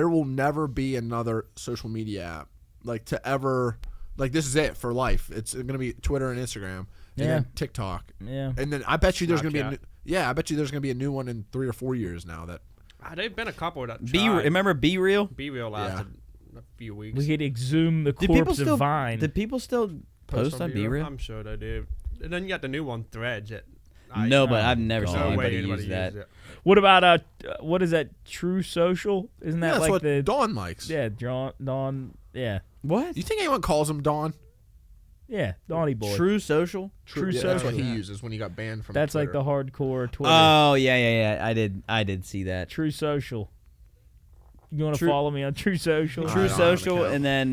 will never be another social media app like to ever like this is it for life. It's going to be Twitter and Instagram, and then TikTok. Yeah, and then I bet you there's going to be Snapchat. I bet you there's going to be a new one in 3 or 4 years now. That They've been a couple that Remember Be Real? Be Real lasted a few weeks. we could exhume the corpse of Vine. Did people still post on Be Real? I'm sure they do. And then you got the new one, Threads. But I've never seen anybody use that. What about what is that? True Social? Isn't that that's like what the Dawn likes. Yeah, Dawn. Yeah, What? You think anyone calls him Dawn? yeah, Donnie Boy. True Social? True Yeah, Social. that's what he uses when he got banned from. That's like Twitter. the hardcore Twitter. Oh, yeah. I did see that. True Social. You want to True- follow me on True Social? I True don't have an Social, account. and then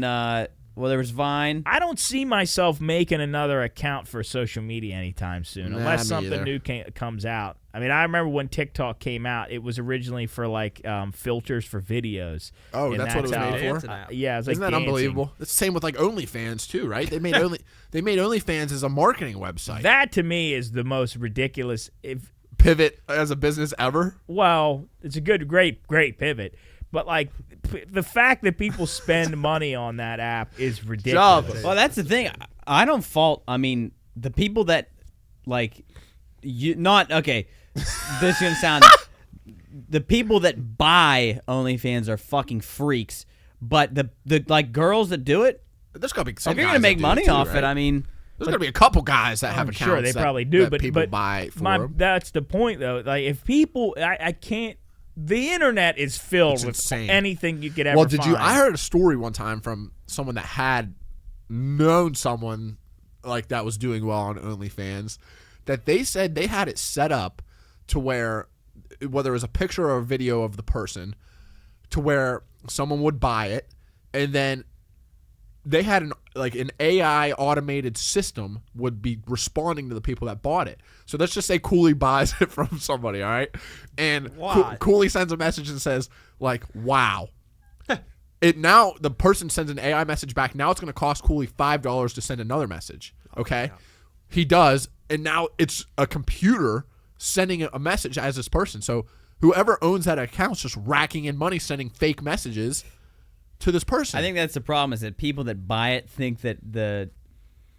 there was Vine. I don't see myself making another account for social media anytime soon, Nah, unless me something either. new comes out. I mean, I remember when TikTok came out, it was originally for like filters for videos. Oh, And that's what it was how- made for. Yeah, it's like Isn't that dancing. unbelievable? It's the same with like OnlyFans too, right? They made OnlyFans as a marketing website. That to me is the most ridiculous. Pivot as a business ever. Well, it's a great pivot, but like the fact that people spend money on that app is ridiculous. Well, that's the thing. I don't fault. I mean, the people that like you not okay. This is gonna sound. The people that buy OnlyFans are fucking freaks, but the like girls that do it, There's gotta be some. if you're guys gonna make that do money too, off right? it, I mean, There's gonna be a couple guys that have I'm accounts. sure they that- probably do, that but people but buy for them. that's the point though. Like if people, I can't. The internet is filled It's with insane. anything you could ever. Well, did you? find. I heard a story one time from someone that had known someone like that was doing well on OnlyFans, that they said they had it set up to where, whether it was a picture or a video of the person, to where someone would buy it, and then they had an AI automated system would be responding to the people that bought it. So let's just say Cooley buys it from somebody, all right? And What? Cooley sends a message and says, like, wow. Now the person sends an AI message back. Now it's going to cost Cooley $5 to send another message, okay? He does, and now it's a computer sending a message as this person. So whoever owns that account's just racking in money sending fake messages to this person. I think that's the problem. Is that people that buy it think that the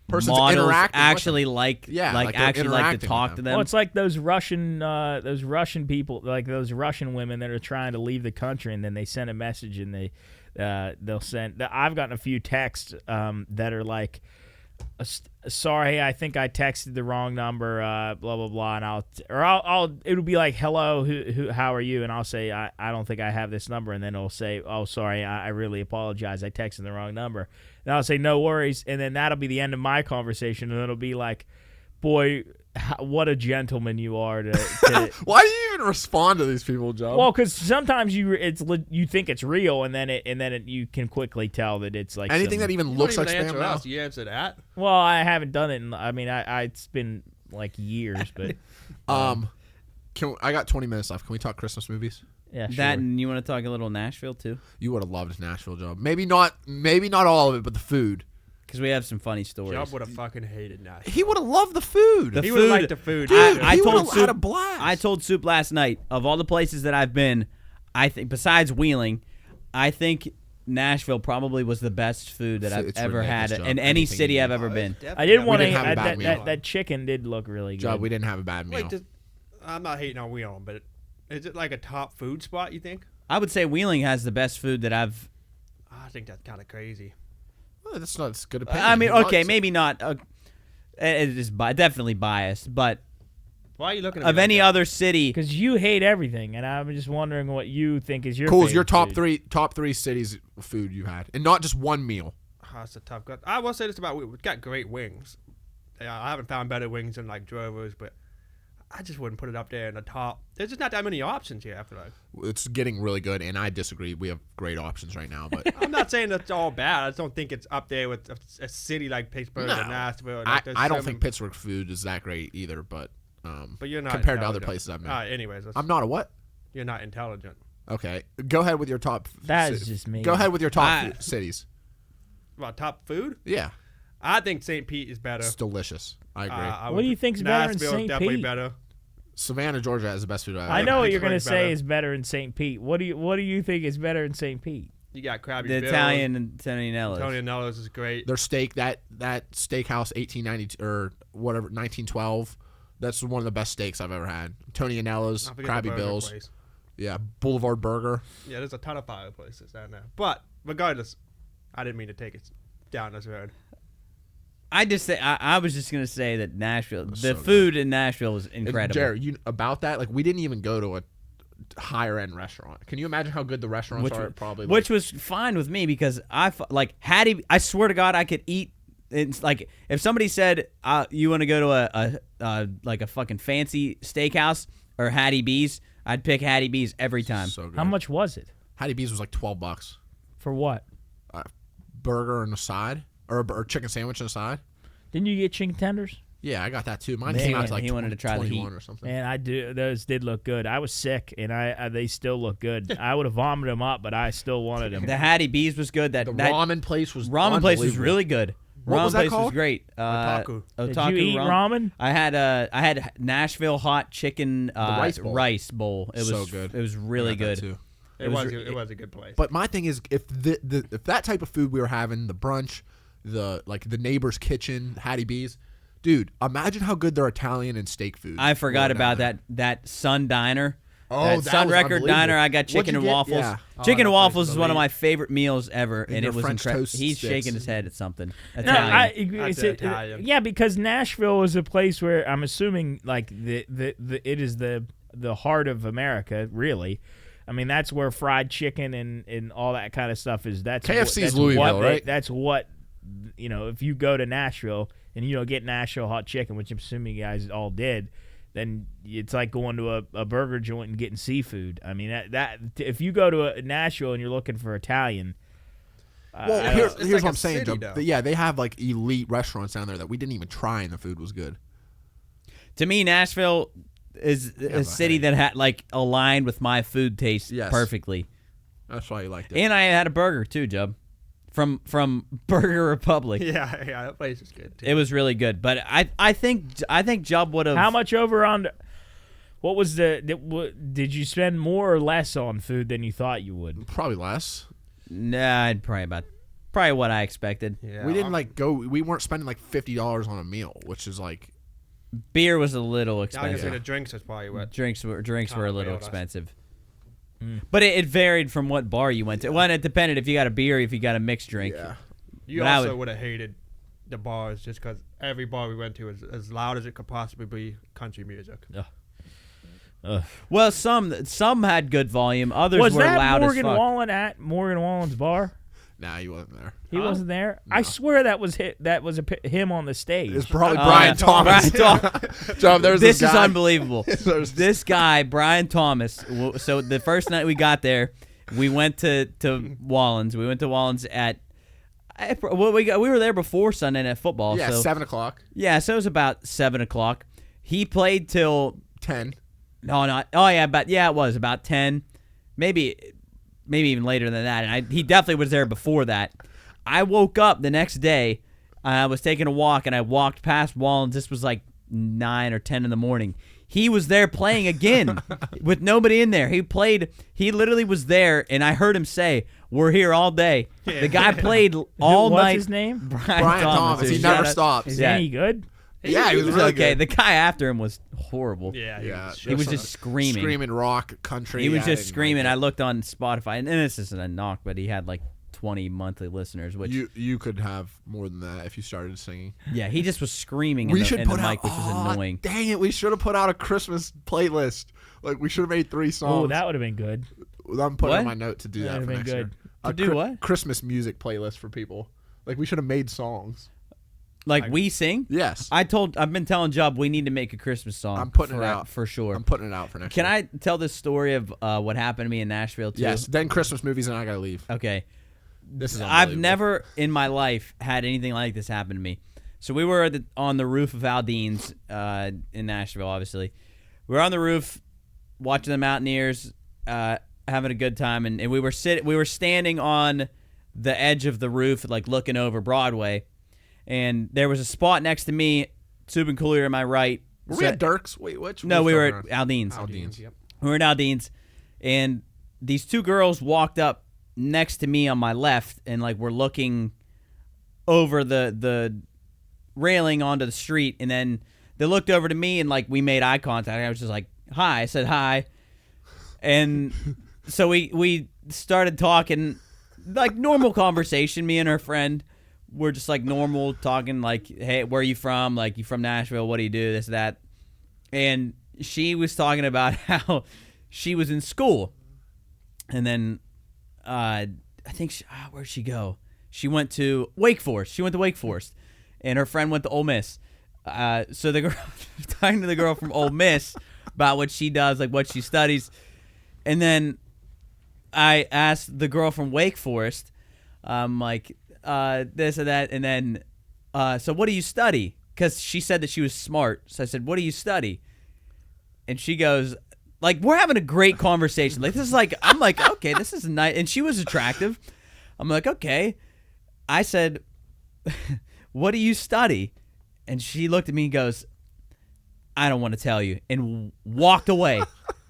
Person's models interacting with actually them. like Yeah, like like they're actually like interacting to with talk them. to them. Well, it's like those Russian people, like those Russian women that are trying to leave the country, and then they send a message, and they'll send. I've gotten a few texts that are like, "Sorry, I think I texted the wrong number." Blah blah blah, and I'll it'll be like, "Hello, who how are you?" And I'll say, "I don't think I have this number," and then it'll say, "Oh, sorry, I really apologize. I texted the wrong number." And I'll say, "No worries," and then that'll be the end of my conversation, and it'll be like, "Boy, what a gentleman you are to Why do you even respond to these people, Joe? Well, because sometimes you think it's real, and then you can quickly tell that it's like anything that even looks like spam answer now. us. You answer that. Well, I haven't done it. I mean, it's been like years, but I got 20 minutes left. Can we talk Christmas movies? yeah, sure. that, and you want to talk a little Nashville too, You would have loved Nashville, Joe. Maybe not all of it, but the food. because we have some funny stories. Job would have fucking hated Nashville. He would have loved the food. The He would have food- liked the food. Dude, too. I he told would've had Soup- a blast. I told Soup last night, of all the places that I've been, I think besides Wheeling, I think Nashville probably was the best food that I've It's ever had ridiculous, in Joe. any Anything city you I've eat. ever been. I didn't want to. didn't have a bad meal. That chicken did look really good. Job, we didn't have a bad meal. Wait, I'm not hating on Wheeling, but is it like a top food spot, you think? I would say Wheeling has the best food that I've. I think that's kind of crazy. Well, that's not as good opinion. I mean, He okay, likes it. maybe not. It is definitely biased, but Why are you looking at me of like any that? other city, because you hate everything, and I'm just wondering what you think is your Cool's your favorite top food. three cities of food you had, and not just one meal. Oh, that's a tough gut. I will say this about we've got great wings. Yeah, I haven't found better wings than like Drover's, but I just wouldn't put it up there in the top. There's just not that many options here. I feel like It's getting really good, and I disagree. We have great options right now, but I'm not saying that's all bad. I just don't think it's up there with a city like Pittsburgh No. or Nashville. I Like, there's don't so think many- Pittsburgh food is that great either. But But you're not compared to other intelligent. places I've been. Anyways, I'm not a what? you're not intelligent. Okay, go ahead with your top. That is just me. Go ahead with your top cities. About top food? Yeah, I think St. Pete is better. it's delicious. I agree. What do you think's better in Nashville's St. definitely Pete? better. Savannah, Georgia has the best food. I know what you're gonna Detroit's say better. is better in St. Pete. What do you think is better in St. Pete? You got Krabby The Bill's. Italian and Antonello's. Tony Anello's is great. Their steak, that steakhouse, 1890 or whatever, 1912. That's one of the best steaks I've ever had. Tony Anello's, I forget the Krabby burger Bill's, place. yeah, Boulevard Burger. Yeah, there's a ton of fireplaces down there. But regardless, I didn't mean to take it down this road. I was just gonna say that Nashville, the so food in Nashville was incredible. Jared, you about that? Like, we didn't even go to a higher end restaurant. Can you imagine how good the restaurants are? Probably, which was fine with me because like Hattie. I swear to God, I could eat. It's like if somebody said you want to go to a like a fucking fancy steakhouse or Hattie B's, I'd pick Hattie B's every time. so good. How much was it Hattie B's was like $12. for what? Burger and a side, or chicken sandwich and a side. Didn't you get chicken tenders? Yeah, I got that too. Mine Man, came out to like he wanted to try the 21 heat. or something. Man, I do. Those did look good. I was sick, and they still look good. I would have vomited them up, but I still wanted them. The Hattie B's was good. The ramen place was ramen place was unbelievable. really good. What ramen was that place was called? great. Otaku. Did you eat ramen? I had Nashville hot chicken rice bowl. It was So good. It was really I got that good. too. It was a good place. But my thing is, if if that type of food we were having, the brunch, the neighbor's kitchen, Hattie B's, dude, imagine how good their Italian and steak food. I forgot were about down that Sun Diner. Oh, that that Sun was Record unbelievable. Diner. I got What'd chicken you and get? waffles. Yeah. Chicken and that waffles place is is one of elite. my favorite meals ever, and their it was French incredible. toast He's sticks. shaking his head at something No, Italian. That's Italian. Yeah, because Nashville is a place where I'm assuming like it is the heart of America, really. I mean, that's where fried chicken and all that kind of stuff is. That's KFC's that's Louisville, right? That's what, if you go to Nashville and get Nashville hot chicken, which I'm assuming you guys all did, then it's like going to a burger joint and getting seafood. I mean, that if you go to Nashville and you're looking for Italian. Well, here's like what a I'm saying, city, Joe. though. Yeah, they have like elite restaurants down there that we didn't even try, and the food was good. To me, Nashville is a city that had like aligned with my food taste Yes. perfectly. That's why you liked it. And I had a burger too, Jub, from Burger Republic. yeah, that place is good too. It was really good, but I think Jub would have. How much over on? What was did you spend more or less on food than you thought you would? Probably less. Nah, probably what I expected. Yeah, We didn't we weren't spending like $50 on a meal, which is like, Beer was a little I can say expensive. the drinks is probably what. Drinks were a little real nice. expensive. But it varied from what bar you went to. Well, it depended if you got a beer, if you got a mixed drink. You But I also would have hated the bars just because every bar we went to was as loud as it could possibly be country music. Well, some had good volume. Others Was were that loud Morgan as fuck. Wallen at Morgan Wallen's bar? nah, you wasn't there. He wasn't there. I swear that was him on the stage. It's probably Oh, Brian yeah. Thomas. Brian Thomas. Joe, there's This is guy. unbelievable. This guy, Brian Thomas. So the first night we got there, we went to Wallen's. We went to Wallen's at. We were there before Sunday Night Football. Yeah, so 7 o'clock, yeah, so it was about 7:00. He played till 10. it was about 10, maybe even later than that. And he definitely was there before that. I woke up the next day. I was taking a walk, and I walked past Wallen's. This was like 9 or 10 in the morning. He was there playing again with nobody in there. He literally was there, and I heard him say, "We're here all day." The guy played all What's night. his name? Brian Thomas. dude. He never Shout out- stops. Is Yeah. he good? Yeah, he was He was really okay. good. The guy after him was horrible. Yeah, Yeah, He was just screaming. Screaming rock, country. He was I just didn't screaming. like I it. looked on Spotify, and this isn't a knock, but he had like 20 monthly listeners, which You could have more than that if you started singing. yeah, he just was screaming We in should the put mic, out. which was annoying. Dang it! We should have put out a Christmas playlist. Like we should have made 3 songs. Oh, that would have been good. I'm putting What? on my note to do that That'd for have next been year. good. To do what? Christmas music playlist for people. Like we should have made songs. Like we sing. Yes. I've been telling Job we need to make a Christmas song. I'm putting it out for sure. I'm putting it out for next Can year. I tell this story of what happened to me in Nashville too? Yes. Then Christmas movies, and I gotta leave. Okay. This is. I've unbelievable. never in my life had anything like this happen to me. So we were on the roof of Aldean's in Nashville, obviously. We were on the roof watching the Mountaineers, having a good time, and we were standing on the edge of the roof, like looking over Broadway, and there was a spot next to me, Sub and Cooley on my right. Were we at Dirk's? Wait, which? No, we were at Aldean's. Aldean's. Yep. We were at Aldean's, and these two girls walked up next to me on my left, and like we're looking over the railing onto the street, and then they looked over to me, and like we made eye contact. I was just like, "Hi," I said hi, and so we started talking, like normal conversation. Me and her friend were just like normal talking, like, "Hey, where are you from? Like, you from Nashville? What do you do? This, that," and she was talking about how she was in school, and then I think where'd she go? She went to Wake Forest. And her friend went to Ole Miss. So the girl talking to the girl from Ole Miss about what she does, like what she studies, and then I asked the girl from Wake Forest, like this or that, and then so what do you study? Because she said that she was smart. So I said, "What do you study?" And she goes, like, we're having a great conversation. Like, this is like, I'm like, okay, this is nice. And she was attractive. I'm like, okay. I said, "What do you study?" And she looked at me and goes, "I don't want to tell you," and walked away.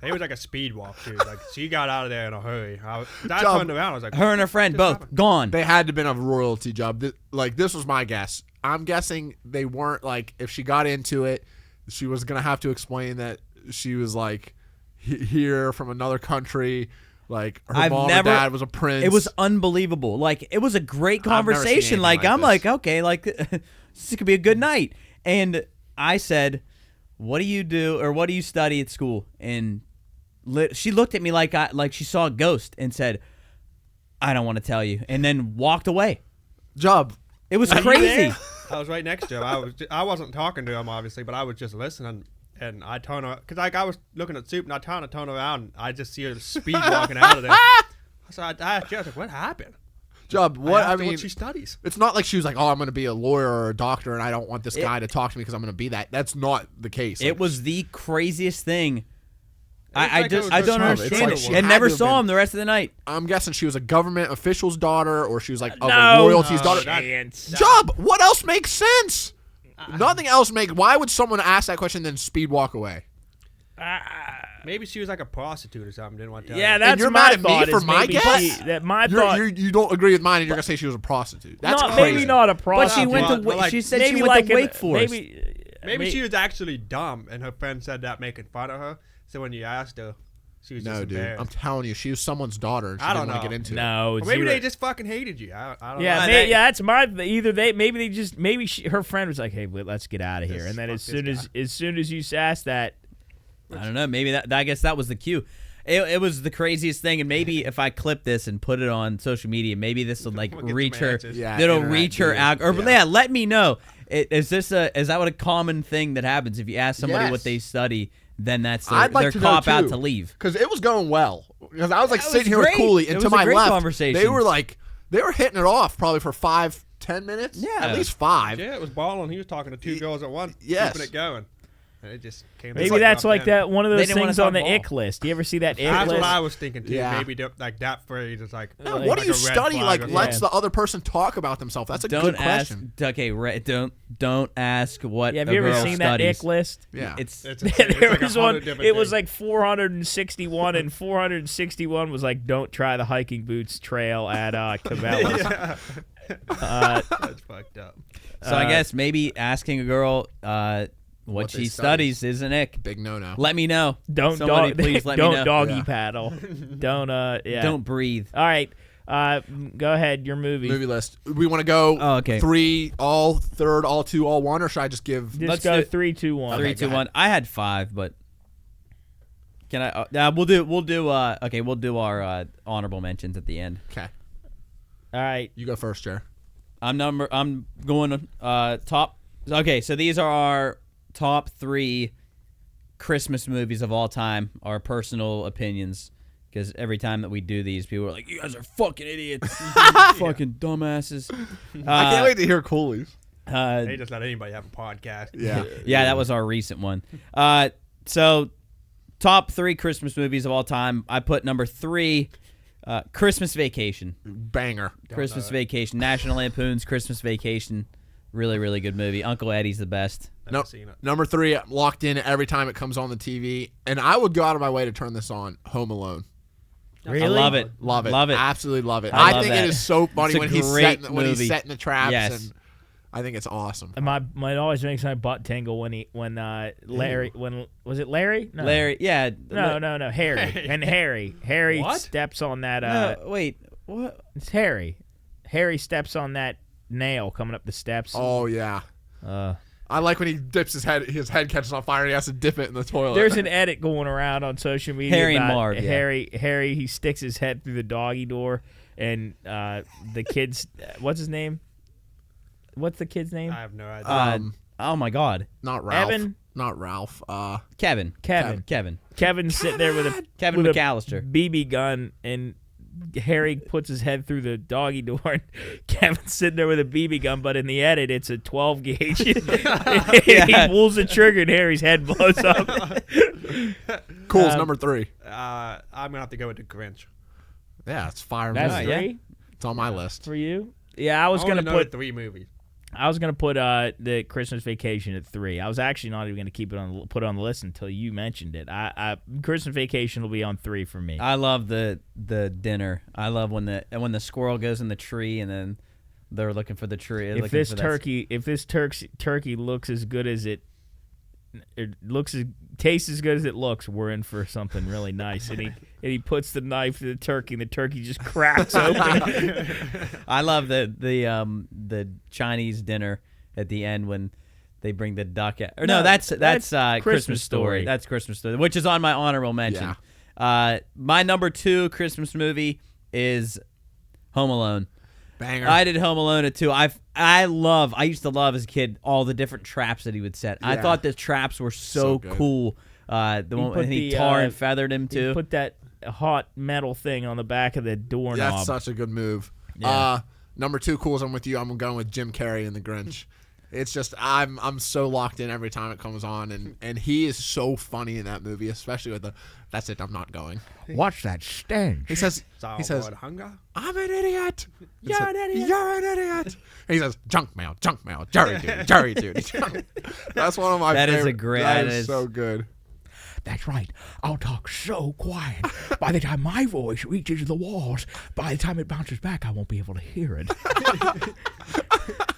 It was like a speed walk, dude. Like, she got out of there in a hurry. I turned around. I was like, her and her friend both gone. They had to have been a royalty job. Like, this was my guess. I'm guessing they weren't, like, if she got into it, she was going to have to explain that she was, like, here from another country. Like, her mom and dad was a prince. It was unbelievable. Like, it was a great conversation. Like, I'm like, okay, like, this could be a good night. And I said, "What do you do, or what do you study at school?" And she looked at me like she saw a ghost and said, "I don't want to tell you," and then walked away. Job. It was crazy. I was right next to him. I wasn't talking to him, obviously, but I was just listening. And I turn around, because like I was looking at Soup, and I turn around, and I just see her speed walking out of there. So I asked Jarrett, like, what happened? Job, what? I mean, what she studies. It's not like she was like, "Oh, I'm going to be a lawyer or a doctor, and I don't want this guy to talk to me because I'm going to be that." That's not the case. It was the craziest thing. I don't It's understand like it. she And had never to have saw been- him the rest of the night. I'm guessing she was a government official's daughter, or she was like of No a royalty's daughter. chance. Job, what else makes sense? Nothing else makes. Why would someone ask that question and then speed walk away? Maybe she was like a prostitute or something. Didn't want to tell Yeah, you. that's you're my mad at me thought. for is my maybe guess? you You don't agree with mine, and you're gonna say she was a prostitute. That's not, crazy. maybe not a But prostitute. she went to. but like, She said maybe she went like to Wake Forest. Maybe she was actually dumb, and her friend said that making fun of her. So when you asked her, she was just No, dude. embarrassed. I'm telling you, she was someone's daughter, and she I didn't don't want to know. get into it. No, Or maybe zero. they just fucking hated you. I don't Yeah, know. yeah, that's my. Either maybe her friend was like, "Hey, let's get out of here," and then as soon as you asked that, I don't know. Maybe I guess that was the cue. It was the craziest thing, and maybe if I clip this and put it on social media, maybe this will like We'll get reach some her. answers. Yeah, It'll internet, reach her dude. out. Or yeah, let me know. Is that what a common thing that happens if you ask somebody Yes. what they study? Then that's I'd like their to know, cop out too. to leave. Because it was going well. Because I was like That was sitting here with great. Cooley, It and was to a my great left, conversation. they were hitting it off probably for 5-10 minutes. Yeah. At least 5. Yeah, it was balling. He was talking to two girls at once, yes. keeping it going. And it just came. maybe that's like that one of They those didn't wanna things on the talk ball. ick list. Do you ever see that ick That's list? what I was thinking too. Yeah. Maybe like that phrase is like. No, Like what do you a red study? flag Like, or lets something. the other person talk about themselves. That's a Don't good ask. question. Okay, don't ask what. Yeah, have a you ever girl seen studies. that ick list? Yeah. It's It's There like was 100 one. different It was things. like 461, and 461 was like, "Don't try the hiking boots trail at Cabela's." Yeah. That's fucked up. so. I guess maybe asking a girl what they she study. studies is an ick. Big no-no. Let me know. Don't Somebody dog, please let me don't know. doggy Yeah. paddle. Don't yeah. Don't breathe. All right. Go ahead. Your movie. Movie list. We want to go Oh, okay. 3, all third, all 2, all 1, or should I just give? Just Let's go do- 3, 2, 1. Okay, 3, go 2, ahead. 1. I had 5, but can I? We'll do. Okay, we'll do our honorable mentions at the end. Okay, All right. you go first, Jer. I'm going top. Okay, so these are our top 3 Christmas movies of all time. Our personal opinions, because every time that we do these, people are like, "You guys are fucking idiots, fucking dumbasses." I can't wait to hear Cooley's. They just let anybody have a podcast. Yeah. Yeah, that was our recent one. So, top 3 Christmas movies of all time. I put number 3, Christmas Vacation. Banger. Christmas Vacation. National Lampoon's Christmas Vacation. Really, really good movie. Uncle Eddie's the best. Never seen it. Number 3, I'm locked in every time it comes on the TV, and I would go out of my way to turn this on. Home Alone. Really? I love it. Love it. Love it. Absolutely love it. I I love think that. it is so funny It's a when he's great setting, when he's movie. setting the traps. Yes. And I think it's awesome. And my always makes my butt tingle when Larry was it Larry? No. Larry, yeah. No, Harry. And Harry What? steps on that No, wait. What? it's Harry. Harry steps on that nail coming up the steps. Oh yeah. I like when he dips his head catches on fire and he has to dip it in the toilet. There's an edit going around on social media Harry and about Marv, yeah. Harry he sticks his head through the doggy door and the kid's what's his name? What's the kid's name? I have no idea. Oh my God. not Ralph. Evan? Not Ralph. Kevin. Kevin. Kevin's sitting there with a Kevin with McAllister. a BB gun, and Harry puts his head through the doggy door, and Kevin's sitting there with a BB gun, but in the edit, it's a 12 gauge. He pulls the trigger, and Harry's head blows up. Cool's number 3. I'm gonna have to go with the Grinch. Yeah, it's fire. That's movie. yeah. 3 It's on my list. for you. Yeah, I was only gonna know put 3 movies. the Christmas Vacation at 3. I was actually not even gonna put it on the list until you mentioned it. I Christmas Vacation will be on 3 for me. I love the dinner. I love when the squirrel goes in the tree and then they're looking for the tree. if this turkey looks as good as it tastes as good as it looks, we're in for something really nice. And he puts the knife to the turkey, and the turkey just cracks open. I love the Chinese dinner at the end when they bring the duck out. Or no, that's Christmas Story. That's Christmas Story, which is on my honorable mention. Yeah. My number 2 Christmas movie is Home Alone. Banger. I did Home Alone at 2. I used to love as a kid all the different traps that he would set. I Yeah. thought the traps were so good. cool. The one put when he the, tar and feathered him You too. put that hot metal thing on the back of the doorknob. That's such a good move. Yeah. Number 2, Cool's. I'm with you. I'm going with Jim Carrey and the Grinch. It's just I'm so locked in every time it comes on, and he is so funny in that movie, especially with the "That's it, I'm not going." Watch that stench. He says, Hunger. "I'm an idiot. You're an idiot. You're an idiot." And he says, "Junk mail, Jerry dude." That's one of my. That is favorite. a great- That that is is- so good. That's right. I'll talk so quiet. By the time my voice reaches the walls, by the time it bounces back, I won't be able to hear it.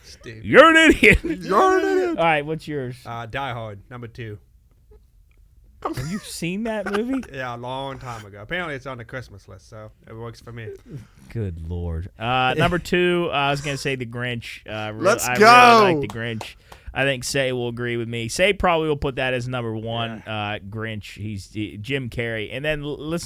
Steve. You're an idiot. You're an idiot. All right, what's yours? Die Hard, number 2. Have you seen that movie? Yeah, a long time ago. Apparently, it's on the Christmas list, so it works for me. Good Lord. Number 2, I was going to say The Grinch. Let's I go. really like The Grinch. I think Say will agree with me. Say probably will put that as number 1. Grinch. He's Jim Carrey. And then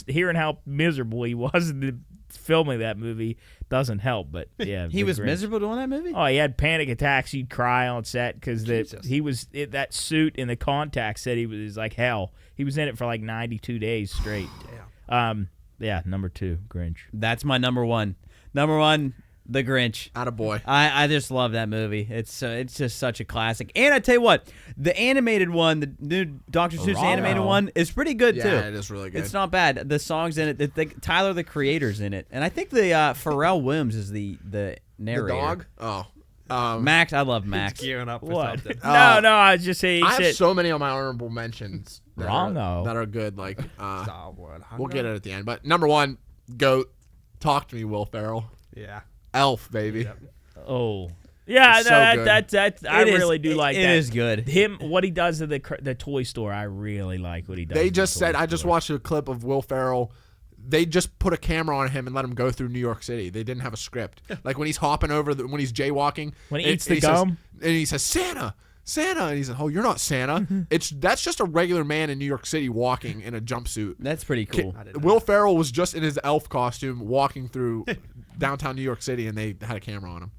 hearing how miserable he was in the filming that movie doesn't help. But yeah, He The was Grinch. miserable doing that movie? Oh, he had panic attacks. He'd cry on set because Jesus. he was that suit and the contacts said he was like hell. He was in it for like 92 days straight. Damn. Yeah, number 2, Grinch. That's my number 1. Number 1, The Grinch. Attaboy. I just love that movie. It's just such a classic. And I tell you what, the animated one, the new Dr. Seuss Wow. animated one, is pretty good too. Yeah, it is really good. It's not bad. The songs in it, Tyler the Creator's in it, and I think the Pharrell Williams is the the narrator. dog. Oh. Max, I love Max. He's gearing up for What? something. no, I was just saying. I have so many on my honorable mentions that Wrong-o. that are good. Like, Star Wars Hunger. we'll get it at the end. But number 1, GOAT. Talk to me, Will Ferrell. Yeah. Elf, baby. Yep. Oh, yeah, It's so good. that I really do like it that. It is good. Him, what he does at the toy store, I really like what he does. They at just the toy said, I just store. watched a clip of Will Ferrell. They just put a camera on him and let him go through New York City. They didn't have a script. Like when he's hopping over, when he's jaywalking. When he and eats the says- gum? and he says, Santa. And he's like, oh, you're not Santa. That's just a regular man in New York City walking in a jumpsuit. That's pretty cool. Will Ferrell was just in his elf costume walking through downtown New York City, and they had a camera on him.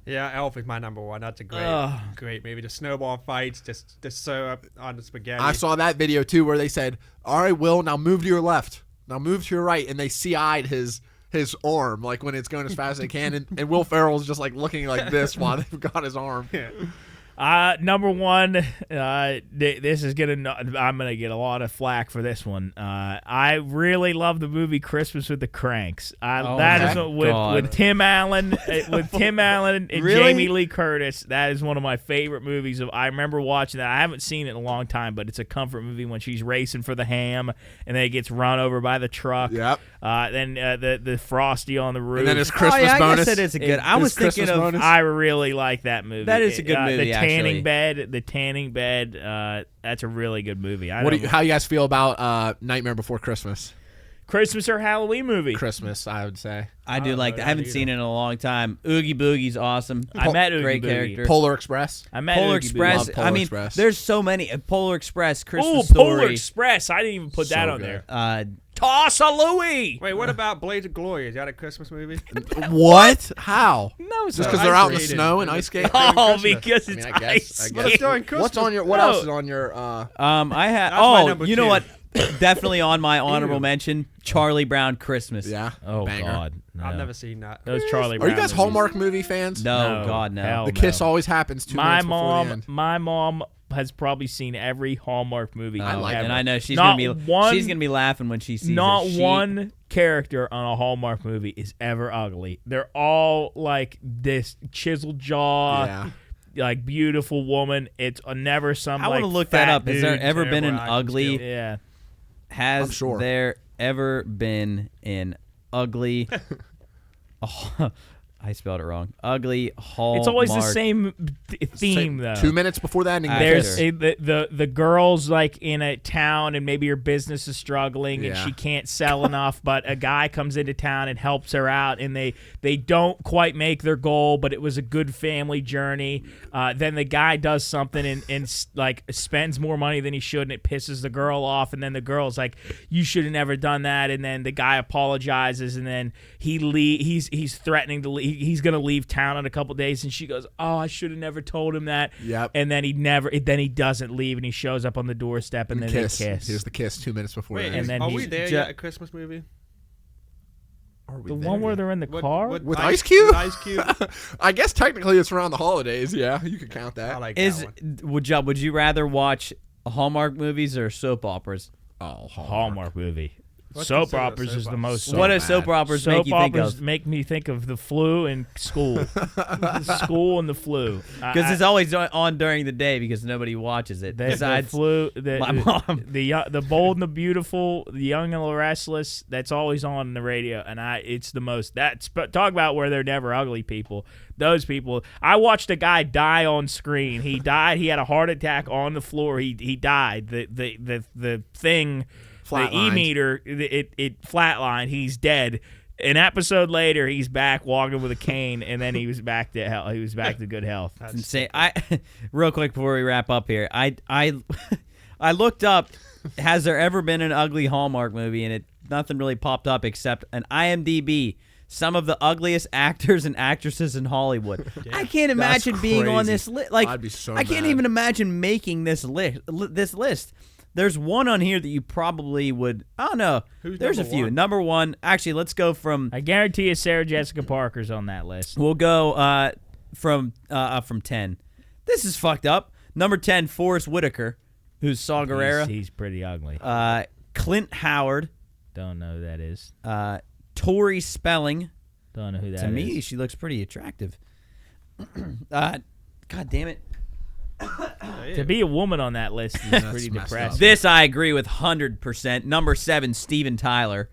Yeah, Elf is my number 1. That's a great movie. The snowball fights, just so up on the spaghetti. I saw that video too, where they said, "All right, Will, now move to your left. Now move to your right," and they CI'd his his arm, like when it's going as fast as they can, and Will Ferrell's just like looking like this while they've got his arm. Number one, this is I'm gonna get a lot of flack for this one. I really love the movie Christmas with the Cranks. That is with Tim Allen, and Jamie Lee Curtis. That is one of my favorite movies. I remember watching that. I haven't seen it in a long time, but it's a comfort movie when she's racing for the ham and then it gets run over by the truck. Yep. Then the Frosty on the roof. And then his Christmas I bonus. guess it is a good. I was thinking of. Bonus. I really like that movie. That is a good movie. The tanning bed. That's a really good movie. How you guys feel about Nightmare Before Christmas? Christmas or Halloween movie? Christmas, I would say. I do like that. I haven't seen it in a long time. Oogie Boogie's awesome. I met Oogie Great Boogie. character. Polar Express. I met Polar Oogie Express. Love Polar Express. There's so many. Polar Express, Christmas Ooh, Story. Polar Express. I didn't even put that on good. there. Toss a Louie. Wait, what about Blades of Glory? Is that a Christmas movie? What? How? No, it's Just not. because they're out in the skating. snow and ice skating? Oh, Christmas. because I mean, it's I guess. ice. But it's during Christmas. What's on your? What No. else is on your? I had. That's my Oh, number you know two. what? Definitely on my honorable mention. Charlie Brown Christmas. Yeah. Oh Banger. God, no. I've never seen that. Those Charlie Are Brown you guys movies. Hallmark movie fans? No, God, no. hell The no. kiss always happens 2 minutes before the end. My mom has probably seen every Hallmark movie. I like ever. And I know she's Not gonna be one- she's gonna be laughing when she sees Not it. one character on a Hallmark movie is ever ugly. They're all like this chiseled jaw, Yeah. like beautiful woman. It's never some. I want to look that up. Has there dude, ever been an terrible acting ugly? skill. Yeah. Has I'm sure. there ever been an ugly? Oh, I spelled it wrong. Ugly Hallmark. It's always the same theme, though. 2 minutes before the ending. There's Actor. the girl's like in a town and maybe her business is struggling and Yeah. she can't sell enough, but a guy comes into town and helps her out and they don't quite make their goal, but it was a good family journey. Then the guy does something and like spends more money than he should and it pisses the girl off, and then the girl's like, you should have never done that, and then the guy apologizes and then he's threatening to leave. He's gonna leave town in a couple days, and she goes, "Oh, I should have never told him that." Yep. And then he doesn't leave, and he shows up on the doorstep, and then kiss. they kiss. Here's the kiss 2 minutes before Wait, the and end. then are he's we there ju- yet? A Christmas movie? Are we the there one where yet? they're in the car. With Ice Cube? With Ice Cube. I guess technically it's around the holidays. Yeah, you could count that. I like Is that one. would you rather watch Hallmark movies or soap operas? Oh, Hallmark movie. What's Soap considered a operas soap is the opera? most. So what do bad. soap operas Soap make you think operas of? make me think of the flu and school. School and the flu. Because it's always on during the day because nobody watches it. the Besides, flu, my mom. the bold and the beautiful, the young and the restless. That's always on the radio, and it's the most. Talk about where they're never ugly people. Those people. I watched a guy die on screen. He died. He had a heart attack on the floor. He died. The thing. The Flatlined. e-meter, it flatlined. He's dead. An episode later, he's back walking with a cane, and then he was back to health. He was back to good health. Insane. Real quick before we wrap up here, I looked up, has there ever been an ugly Hallmark movie, and nothing really popped up except an IMDb. Some of the ugliest actors and actresses in Hollywood. Yeah. I can't imagine being on crazy. this list. Like, I'd be so I can't mad. even imagine making this list. There's one on here that you probably would. I don't know. Who's There's a number few. one? Number one. Actually, let's go from. I guarantee you Sarah Jessica Parker's on that list. We'll go from 10. This is fucked up. Number 10, Forrest Whitaker, who's Saw Gerrera. He's pretty ugly. Clint Howard. Don't know who that is. Tori Spelling. Don't know who that is. To me, she looks pretty attractive. God damn it. To be a woman on that list is pretty messed depressing. up. This I agree with 100%. Number 7, Steven Tyler.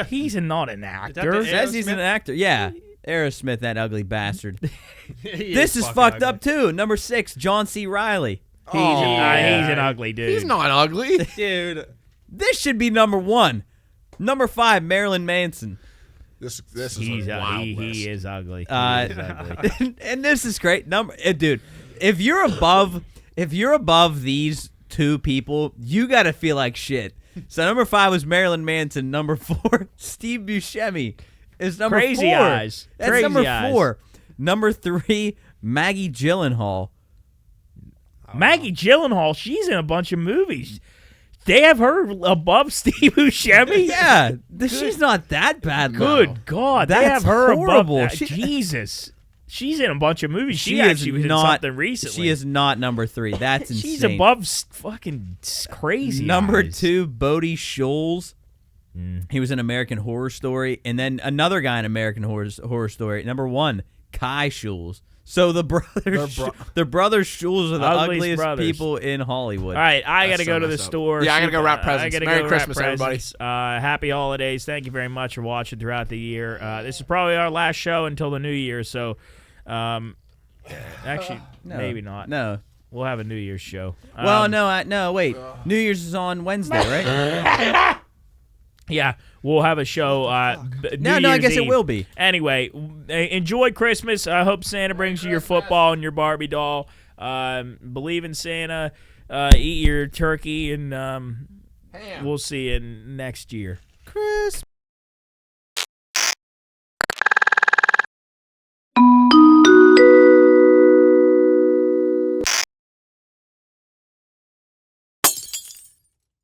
He's not an actor. the- Says he's an Aerosmith? actor. Yeah. Aerosmith, that ugly bastard. He This is fucking fucked ugly. up, too. Number 6, John C. Reilly. He's an ugly dude. He's not ugly. Dude. This should be number 1. Number 5, Marilyn Manson. This is He's a wild list. he is ugly. He is ugly. And this is great. Dude, if you're above these two people, you got to feel like shit. So number 5 was Marilyn Manson. Number 4, Steve Buscemi is number Crazy 4. Eyes. That's Crazy number Eyes. 4. Number 3, Maggie Gyllenhaal. Maggie Gyllenhaal, she's in a bunch of movies. They have her above Steve Buscemi? Yeah, she's not that bad. Good God. They That's have her horrible. above. Jesus. She's in a bunch of movies. She is actually was in something recently. She is not number 3. That's insane. She's above fucking crazy. Number eyes. 2, Bodie Scholes. He was in American Horror Story, and then another guy in American Horror Story. Number 1, Kai Scholes. So the brothers, the brothers Scholes are the ugliest people in Hollywood. All right, I got to go to the store. Yeah, I got to go wrap presents. I gotta Merry go Christmas, wrap everybody. presents. Happy holidays. Thank you very much for watching throughout the year. This is probably our last show until the new year, so actually, maybe not. No. We'll have a New Year's show. Well, no, wait. New Year's is on Wednesday, right? Yeah, we'll have a show. No, I guess it will be. Anyway, enjoy Christmas. I hope Santa brings you your football and your Barbie doll. Believe in Santa. Eat your turkey, and we'll see you next year. Christmas.